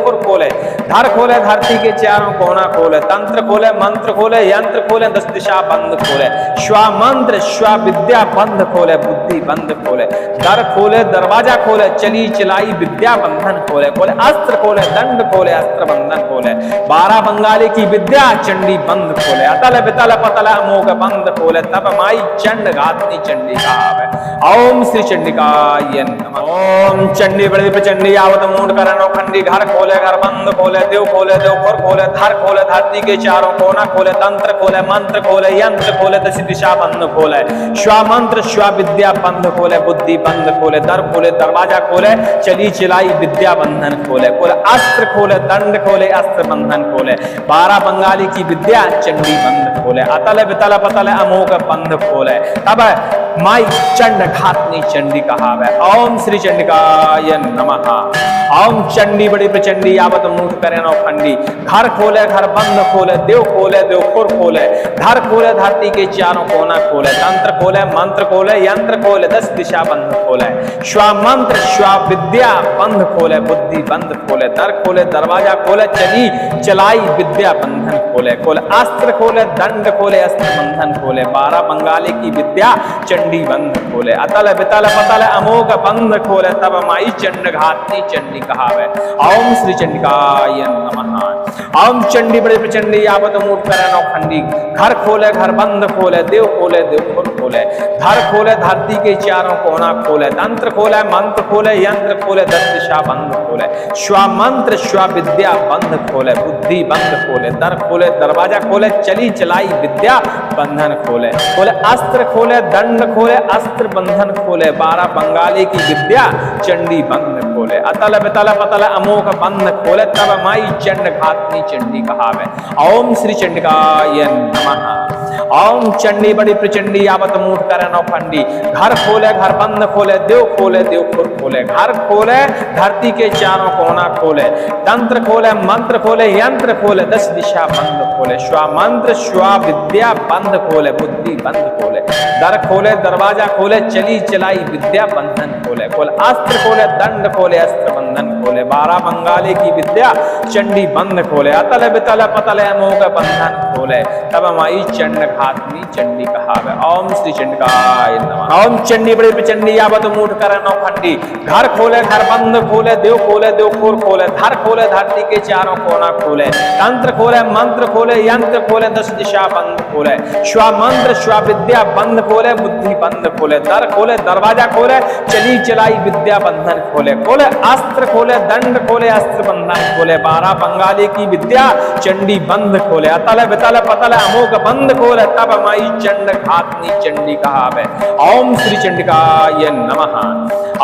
खोर खोले, धर खोले धरती के चारों कोना खोले, तंत्र खोले मंत्र खोले, यंत्र खोले, 10 दिशा बंद खोले, श्वा मंत्र श्वा विद्या बंद खोले, बुद्धि बंद खोले, दर खोले दरवाजा खोले, चली चलाई विद्या बंधन खोले, खोले अस्त्र खोले, दंड खोले, अस्त्र बंधन खोले, 12 बंगाली की विद्या चंडी बंद खोले, अतल वितल पतल अमोघ बंद खोले, तब माई चंड घातनी चंडी कहावे। ओम श्री चंडिकाय नमः। ओम चंडी बड़ी प्रचंडी आवत मूठ कर नौखंडी, घर खोले घर बंद खोले, देव खोर खोले, धर खोले धरती के चारों कोना खोले, तंत्र खोले मंत्र खोले, यंत्र खोले, 10 दिशा बंद खोले, श्वा मंत्र श्वा विद्या बंद खोले, बुद्धि बंद खोले, दर खोले दरवाजा खोले, चली चलाई विद्या बंधन खोले, खोले अस्त्र खोले, दंड खोले, अस्त्र बंधन खोले, 12 बंगाली की विद्या चंडी बंद खोले, अतल वितल पतल अमोघ बंद खोले, तब माई चंड घातनी चंडी कहावे। ओम श्री चंडिकाय नमः। ओम चंडी बड़ी प्रचंडी आवत मूठ करे नौखंडी। घर खोले घर बंद खोले देव खोले देव खुर खोले। धर खोले धरती के चारों कोना खोले। तंत्र खोले मंत्र खोले यंत्र खोले 10 दिशा बंद खोले। श्वा मंत्र श्वा विद्या बंद खोले बुद्धि बंद खोले। दर खोले दरवाजा खोले चली चलाई विद्या बंधन खोले। खोले अस्त्र खोले दंड खोले अस्त्र बंधन खोले। 12 बंगाली की विद्या चंडी बंद खोले। अतल वितल पतल अमोघ बंद खोले तब माई चंड घातनी चंडी कहावे। ओम श्री चंडिकाय नमः। ओम चंडी बड़ी प्रचंडी आवत मूठ करे नौखंडी। घर खोले घर बंद खोले देव खोले देव खुर खोले। धर खोले धरती के चारों कोना खोले। तंत्र खोले मंत्र खोले यंत्र खोले 10 दिशा बंद खोले। श्वा मंत्र श्वा विद्या बंद खोले बुद्धि बंद खोले। दर खोले दरवाजा खोले चली चलाई विद्या बंधन खोले। खोले अस्त्र खोले दंड खोले अस्त्र बंधन खोले। 12 बंगाली की विद्या चंडी बंद खोले। अतल वितल पतल अमोघ बंद खोले तब माई चंड घातनी चंडी कहावे। ओम श्री चंडिकाय नमः। ओम चंडी बड़ी प्रचंडी आवत मूठ करे नौखंडी। घर खोले घर बंद खोले देव खुर खोले। घर खोले धरती के चारों कोना खोले। तंत्र खोले मंत्र खोले यंत्र खोले 10 दिशा बंद खोले। श्वा मंत्र श्वा विद्या बंद खोले बुद्धि बंद खोले। दर खोले दरवाजा खोले चली चलाई विद्या बंधन खोले। खोले अस्त्र खोले दंड खोले अस्त्र बंधन खोले। 12 बंगाली की विद्या चंडी बंद खोले। अतल वितल पतल अमोघ बंधन खोले तब माई चंड घातनी चंडी कहावे। ओम श्री चंडिकाय नमः। ओम चंडी बड़ी प्रचंडी आवत मूठ करे नौखंडी। घर खोले घर बंद खोले देव खुर खोले। धर खोले धरती के चारों कोना खोले। तंत्र खोले मंत्र खोले यंत्र खोले 10 दिशा बंद खोले। श्वा मंत्र श्वा विद्या बंद खोले बुद्धि बंद खोले। दर खोले दरवाजा खोले चली चलाई विद्या बंधन खोले। खोले अस्त्र खोले दंड खोले अस्त्र बंधन खोले। 12 बंगाली की विद्या चंडी बंद खोले। अतल वितल पतल अमोघ बंद खोले तब माई चंड घातनी चंडी कहावे। ओम श्री चंडिकाय नमः।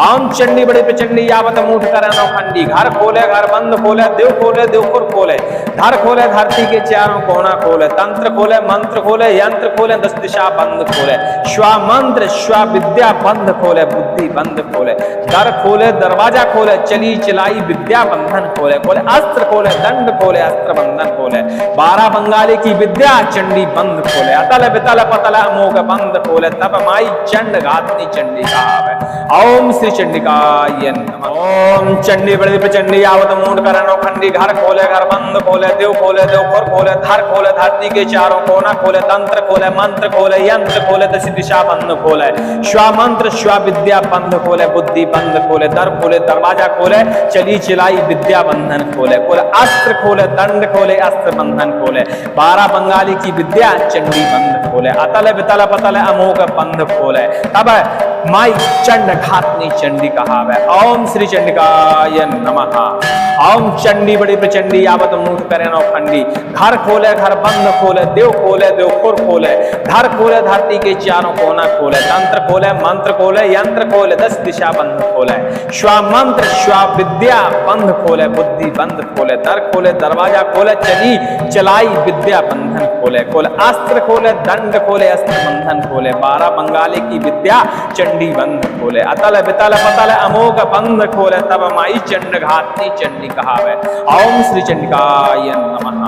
ओम चंडी बड़ी प्रचंडी आवत मूठ करे नौखंडी। घर खोले घर बंद खोले देव खुर खोले। धर खोले धरती के चारों कोना खोले। तंत्र खोले मंत्र खोले यंत्र खोले 10 दिशा बंद खोले। श्वा मंत्र श्वा विद्या बंद खोले बुद्धि बंद खोले। दर खोले दरवाजा खोले चली चलाई विद्या बंधन खोले। खोले अस्त्र खोले दंड खोले अस्त्र बंधन खोले। 12 बंगाली की विद्या चंडी बंद खोले। अतल वितल पतल अमोघ बंद खोले तब माई चंड घातनी चंडी कहावे। ओम श्री चंडिकाय नमः। ओम चंडी बड़ी प्रचंडी आवत मूठ करे नौखंडी। घर खोले घर बंद खोले देव खुर खोले। धर खोले धरती के चारों कोना खोले। तंत्र खोले मंत्र खोले यंत्र खोले 10 दिशा बंद खोले। श्वा मंत्र श्वा विद्या बंद खोले बुद्धि बंद खोले। दर खोले दरवाजा खोले चली चलाई विद्या बंधन खोले। खोले अस्त्र खोले दंड खोले अस्त्र बंधन खोले। 12 बंगाली की विद्या चंडी बंद खोले। अतल वितल पतल अमोघ बंद खोले तब माई चंड घातनी चंडी कहावे। ओम श्री चंडिकाय नमः। ओम चंडी बड़ी प्रचंडी आवत मूठ करे नौखंडी। घर खोले घर बंद खोले देव खुर खोले। धर खोले धरती के चारों कोना खोले। तंत्र खोले मंत्र खोले यंत्र खोले 10 दिशा बंद खोले। श्वा मंत्र श्वा विद्या बंद खोले बुद्धि बंद खोले। दर खोले दरवाजा खोले चली चलाई विद्या बंधन खोले। खोले अस्त्र खोले दंड खोले अस्त्र बंधन खोले। 12 बंगाली की विद्या चंडी बंद खोले। अतल वितल पतल अमोघ बंद खोले तब माई चंड घातनी चंडी कहावे। ओम श्री चंडिकाय नमः।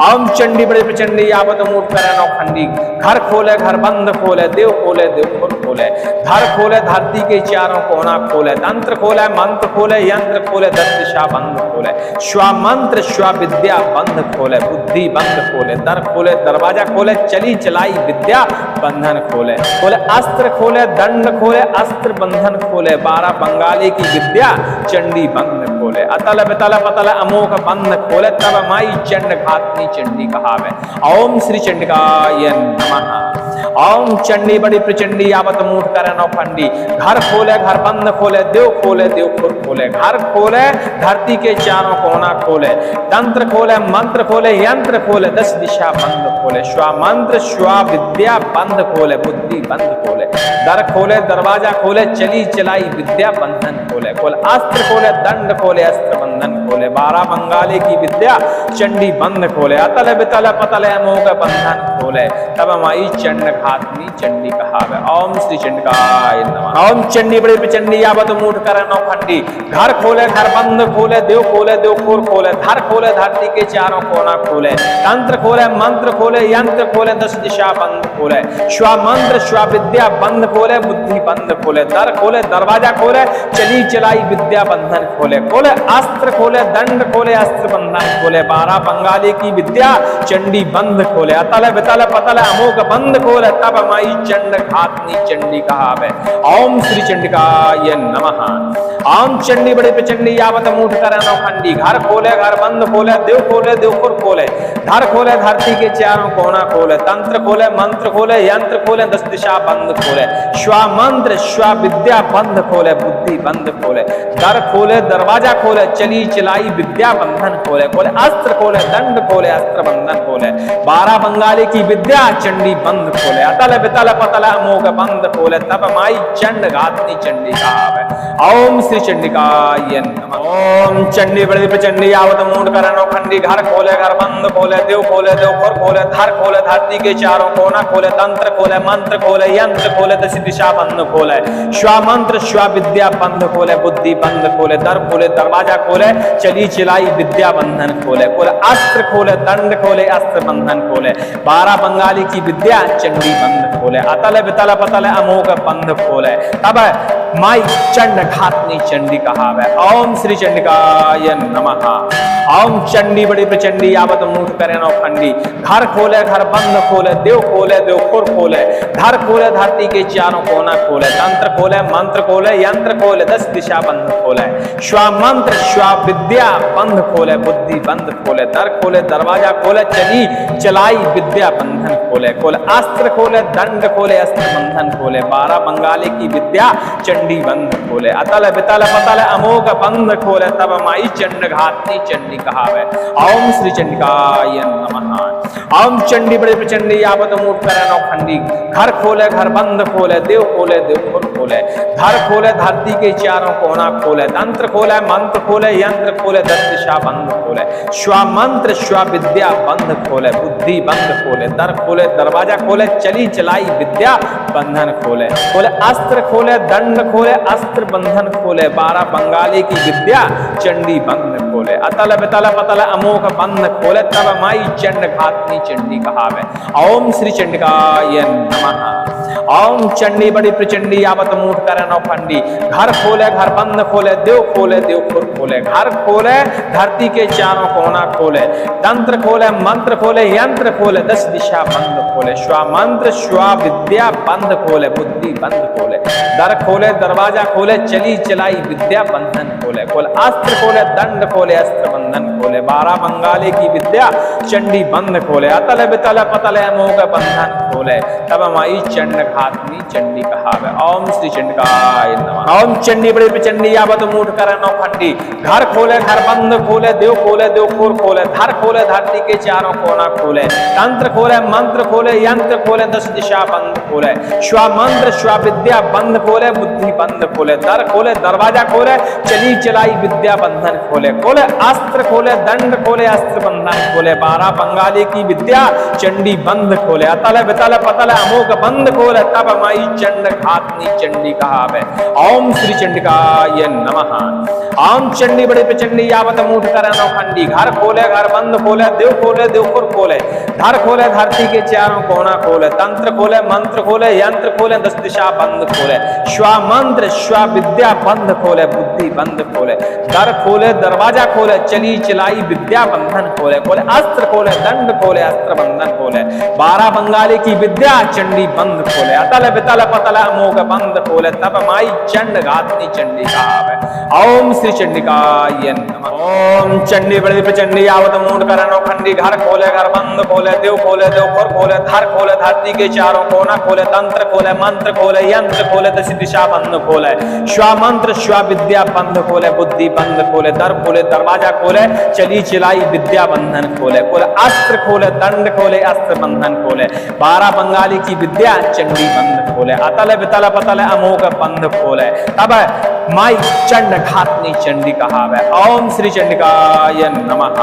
ओम चंडी बड़ी प्रचंडी आवत मूठ करे नौखंडी। घर खोले घर बंद खोले देव खुर खोले। धर खोले धरती के चारों कोना खोले। तंत्र खोले मंत्र खोले यंत्र खोले 10 दिशा बंद खोले। श्वा मंत्र श्वा विद्या बंद खोले बुद्धि बंद खोले। दर खोले दरवाजा खोले चली चलाई विद्या बंधन खोले। खोले अस्त्र खोले दंड खोले अस्त्र बंधन खोले। 12 बंगाली की विद्या चंडी बंद खोले। अतल वितल पतल अमोघ बंद खोले तब माई चंड घातनी चंडी कहावे। ओम श्री चंडिकाय नमः। ओम चंडी बड़ी प्रचंडी आवत मूठ करे नौखंडी। घर खोले घर बंद खोले देव खुर खोले। घर खोले धरती के चारों कोना खोले। तंत्र खोले मंत्र खोले यंत्र खोले 10 दिशा बंद खोले। श्वा मंत्र श्वा विद्या बंद खोले बुद्धि बंद खोले। दर खोले दरवाजा खोले चली चलाई विद्या बंधन खोले। खोले अस्त्र खोले दंड खोले अस्त्र बंधन खोले। 12 बंगाली की विद्या चंडी बंद खोले, अतल बितल पतल अमोघ बंधन खोले, तब माई चंड घातनी चंडी कहावे। ओम श्री चंडिकाय नमः। ओम चंडी बड़ी प्रचंडी आवत मूठ कर नौखंडी, घर खोले घर बंद खोले, देव खोर खोले, धर खोले धरती के चारों कोना खोले, तंत्र खोले मंत्र खोले, यंत्र खोले, दस दिशा बंद खोले, श्वा मंत्र श्वा विद्या बंद खोले, बुद्धि बंद खोले, दर खोले दरवाजा खोले, चली चलाई विद्या बंधन खोले, खोले अस्त्र खोले, दंड खोले, अस्त्र बंधन खोले, 12 बंगाली की विद्या चंडी बंद खोले, अतल बितल पतल अमोघ बंद खोले, तब माई चंड घातनी चंडी कहावे। ओम श्री चंडिकाय नमः। ओम चंडी बड़ी प्रचंडी यावत मूठ कर नौखंडी, घर खोले घर बंद खोले, देव खोर खोले, धर खोले धरती के चारों कोना खोले, तंत्र खोले मंत्र खोले, यंत्र खोले, 10 दिशा बंद खोले, श्वा मंत्र श्वा विद्या बंद खोले, बुद्धि बंद खोले, दर खोले दरवाजा खोले, चली चलाई विद्या बंधन खोले, खोले अस्त्र खोले, दंड खोले, अस्त्र बंधन खोले, 12 बंगाली की विद्या चंडी बंद खोले, अतल बितल पतल अमोघ बंद खोले, तब माई चंड घातनी चंडी कहावे। ओम श्री चंडिकाय नमः। ओम चंडी बड़ी प्रचंडी आवत मूठ कर नौखंडी, घर खोले घर बंद खोले, देव खोर खोले, धर खोले धरती के चारों कोना खोले, तंत्र खोले मंत्र खोले, यंत्र खोले, 10 दिशा बंद खोले, श्वा मंत्र श्वा विद्या बंद खोले, बुद्धि बंद खोले, दर खोले दरवाजा खोले, चली चलाई विद्या बंधन खोले, खोले अस्त्र खोले, दंड खोले, अस्त्र बंधन खोले, 12 बंगाली की विद्या चंडी बंद खोले, अतल बितल पतल अमोघ बंद खोले, तब माई चंड घातनी चंडी कहावे। ओम श्री चंडिकाय नमः। ओम चंडी बड़ी प्रचंडी आवत मूठ करे नौखंडी, घर खोले घर बंद खोले, देव खोर खोले, धर खोले धरती के चारों कोना खोले, तंत्र खोले मंत्र खोले, यंत्र खोले, 10 दिशा बंद खोले, श्वा मंत्र श्वा विद्या बंद खोले, बुद्धि बंद खोले, दर खोले दरवाजा खोले, चली चलाई विद्या बंधन खोले, खोले अस्त्र खोले, दंड खोले, अस्त्र बंधन खोले, 12 बंगाली की विद्या चंडी बंद खोले, अतल बितल पतल अमोघ बंद खोले, तब माई चंड घातनी चंडी कहावे। ओम श्री चंडिकाय नमः। ओम चंडी बड़ी प्रचंडी आवत मूठ कर नौखंडी, घर खोले घर बंद खोले, देव खोर खोले, धर खोले धरती के चारों कोना खोले, तंत्र खोले मंत्र खोले, यंत्र खोले, 10 दिशा बंद खोले, श्वा मंत्र श्वा विद्या बंद खोले, बुद्धि बंद खोले, दर खोले दरवाजा खोले, चली चलाई विद्या बंधन खोले, खोले अस्त्र खोले, दंड खोले, अस्त्र बंधन खोले, 12 बंगाली की विद्या चंडी बंद खोले, अतल बितल पतल अमोघ बंद खोले, तब माई चंड घातनी चंडी कहावे। ओम श्री चंडिकाय नमः। ओम चंडी बड़ी प्रचंडी आवत मूठ कर नौखंडी, घर खोले घर बंद खोले, देव खोर खोले, घर खोले धरती के चारों कोना खोले, तंत्र खोले मंत्र खोले, यंत्र खोले, 10 दिशा बंद खोले, श्वा मंत्र श्वा विद्या बंद खोले, बुद्धि बंद खोले, दर खोले दरवाजा खोले, चली चलाई विद्या बंधन खोले, खोले अस्त्र खोले, दंड खोले, अस्त्र बंधन खोले, 12 बंगाली की विद्या चंडी बंद खोले, अतल बितल पतल अमोघ बंधन खोले, तब माई चंड घातनी चंडी कहावे। ओम श्री चंडिकाय नमः। ओम चंडी बड़ी प्रचंडी आवत मूठ कर नौखंडी, घर खोले घर बंद खोले, देव खोर खोले, धर खोले धरती के चारों कोना खोले, तंत्र खोले मंत्र खोले, यंत्र खोले, 10 दिशा बंद खोले, श्वा मंत्र श्वा विद्या बंद खोले, बुद्धि बंद खोले, दर खोले दरवाजा खोले, चली चलाई विद्या बंधन खोले, खोले अस्त्र खोले, दंड खोले, अस्त्र बंधन खोले, 12 बंगाली की विद्या चंडी बंद खोले, अतल बितल पतल अमोघ बंद खोले, तब माई चंड घातनी चंडी कहावे। ओम श्री चंडिकाय नमः। ओम चंडी बड़ी प्रचंडी आवत मूठ कर नौखंडी, घर खोले घर बंद खोले, देव खोर खोले, धर खोले धरती के चारों कोना खोले, तंत्र खोले मंत्र खोले, यंत्र खोले, 10 दिशा बंद खोले, श्वा मंत्र श्वा विद्या बंद खोले, बुद्धि बंद खोले, दर खोले दरवाजा खोले, चली चलाई विद्या बंधन खोले, खोले अस्त्र खोले, दंड खोले, अस्त्र बंधन खोले, 12 बंगाली की विद्या चंडी बंद खोले, अतल बितल पतल अमोघ बंद खोले, तब माई चंड घातनी चंडी कहावे। ओम श्री चंडिकाय नमः। ओम चंडी बड़ी प्रचंडी आवत मूठ कर नौखंडी, घर खोले घर बंद खोले, देव खोर खोले, धर खोले धरती के चारों कोना खोले, तंत्र खोले मंत्र खोले, यंत्र खोले, 10 दिशा बंद खोले, श्वा मंत्र श्वा विद्या बंद खोले, बुद्धि बंद खोले, दर खोले दरवाजा खोले, चली चलाई विद्या बंधन खोले, खोले अस्त्र खोले, दंड खोले, अस्त्र बंधन खोले, 12 बंगाली की विद्या चंडी बंद खोले, अतल बितल पतल अमोघ बंद खोले, तब माई चंड घातनी चंडी कहावे। ओम श्री चंडिकाय नमः।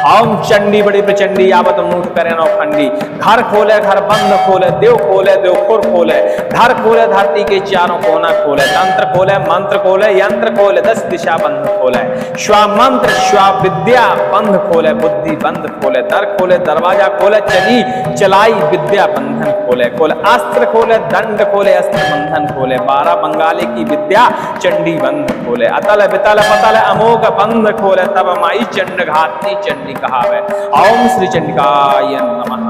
ओम चंडी बड़ी प्रचंडी आवत मूठ करे नौखंडी। घर खोले घर बंद खोले देव खुर खोले। धर खोले धरती के चारों कोना खोले। तंत्र खोले मंत्र खोले यंत्र खोले 10 दिशा बंद खोले। श्वा मंत्र श्वा विद्या बंद खोले बुद्धि बंद खोले। दर खोले दरवाजा खोले चली चलाई विद्या बंधन खोले। खोले अस्त्र खोले दंड खोले अस्त्र बंधन खोले। 12 बंगाली की विद्या चंडी बंद खोले। अतल बितल पतल अमोघ बंद खोले तब माई चंड घातनी चंडी कहावे। ओम श्री चंडिकाय नमः।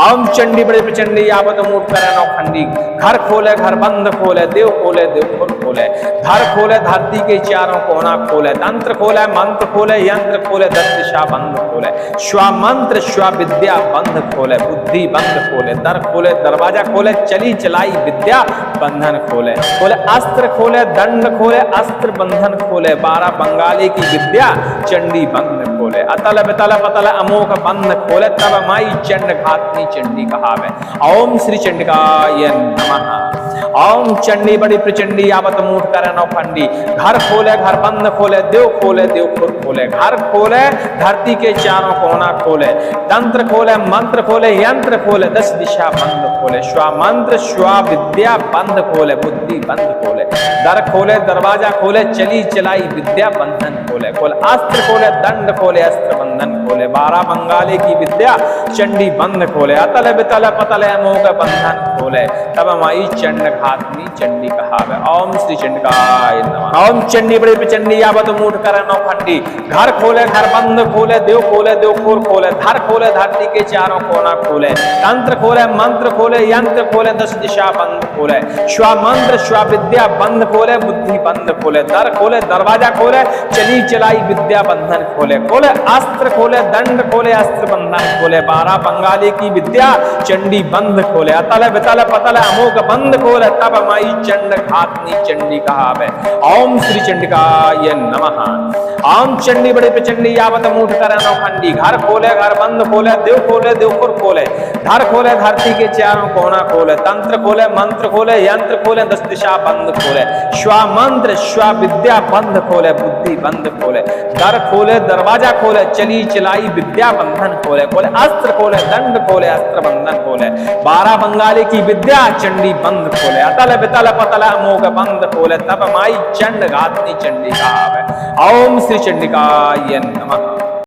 ओम चंडी बड़े प्रचंडी आवत मूठ करे नौखंडी। घर खोले घर बंद खोले देव खुर खोले। धर खोले धरती के चारों कोना खोले। तंत्र खोले मंत्र खोले यंत्र खोले 10 दिशा बंद खोले। श्वा मंत्र श्वा विद्या बंद खोले बुद्धि बंद खोले। दर खोले दरवाजा खोले चली चलाई विद्या बंधन खोले। खोले अस्त्र खोले दंड खोले अस्त्र बंधन खोले। 12 बंगाली की विद्या चंडी बंद खोले। अतल बितल पतल अमोघ बंद खोले तब माई चंड घातनी चंडी कहावे। ओम श्री चंडिकाय नमः। ओम चंडी बड़ी प्रचंडी आवत मूठ करे नौखंडी। घर खोले घर बंद खोले देव खुर खोले। घर खोले धरती के चारों कोना खोले। तंत्र खोले मंत्र खोले यंत्र खोले 10 दिशा बंद खोले। श्वा मंत्र श्वा विद्या बंद खोले बुद्धि बंद खोले। दर खोले दरवाजा खोले चली चलाई विद्या बंधन खोले। खोले अस्त्र खोले दंड खोले अस्त्र बंधन खोले। 12 बंगाली की विद्या चंडी बंद खोले। अतल बितल पतल अमोघ बंधन खोले तब माई चंड घातनी चंडी कहावे। ओम श्री चंडिकाय नमः। ओम चंडी बड़ी प्रचंडी आवत मूठ करे नौखंडी। घर खोले घर बंद खोले देव खुर खोले। धर खोले धरती के चारों कोना खोले। तंत्र खोले मंत्र खोले यंत्र खोले 10 दिशा बंद खोले। श्वा मंत्र श्वा विद्या बंद खोले बुद्धि बंद खोले। दर खोले दरवाजा खोले चली चलाई विद्या बंधन खोले। खोले अस्त्र खोले दंड खोले अस्त्र बंधन खोले। 12 बंगाली की विद्या चंडी बंद खोले। अतल बितल पतल अमोघ बंद खोले तब माई चंड घातनी चंडी कहावे। ओम श्री चंडिकाय नमः। ओम चंडी बड़ी प्रचंडी आवत मूठ करे नौखंडी। घर खोले घर बंद खोले देव खुर खोले। धर खोले धरती के चारों कोना खोले। तंत्र खोले मंत्र खोले यंत्र खोले 10 दिशा बंद खोले। श्वा मंत्र श्वा विद्या बंद खोले बुद्धि बंद खोले। दर खोले दरवाजा खोले चली चलाई विद्या बंधन खोले। खोले अस्त्र खोले दंड खोले अस्त्र बंधन खोले। 12 बंगाली की विद्या चंडी बंद खोले। अतल बितल पतल अमोघ बंद खोले तब माई चंड घातनी चंडी कहावे। ओम श्री चंडिकाय नमः।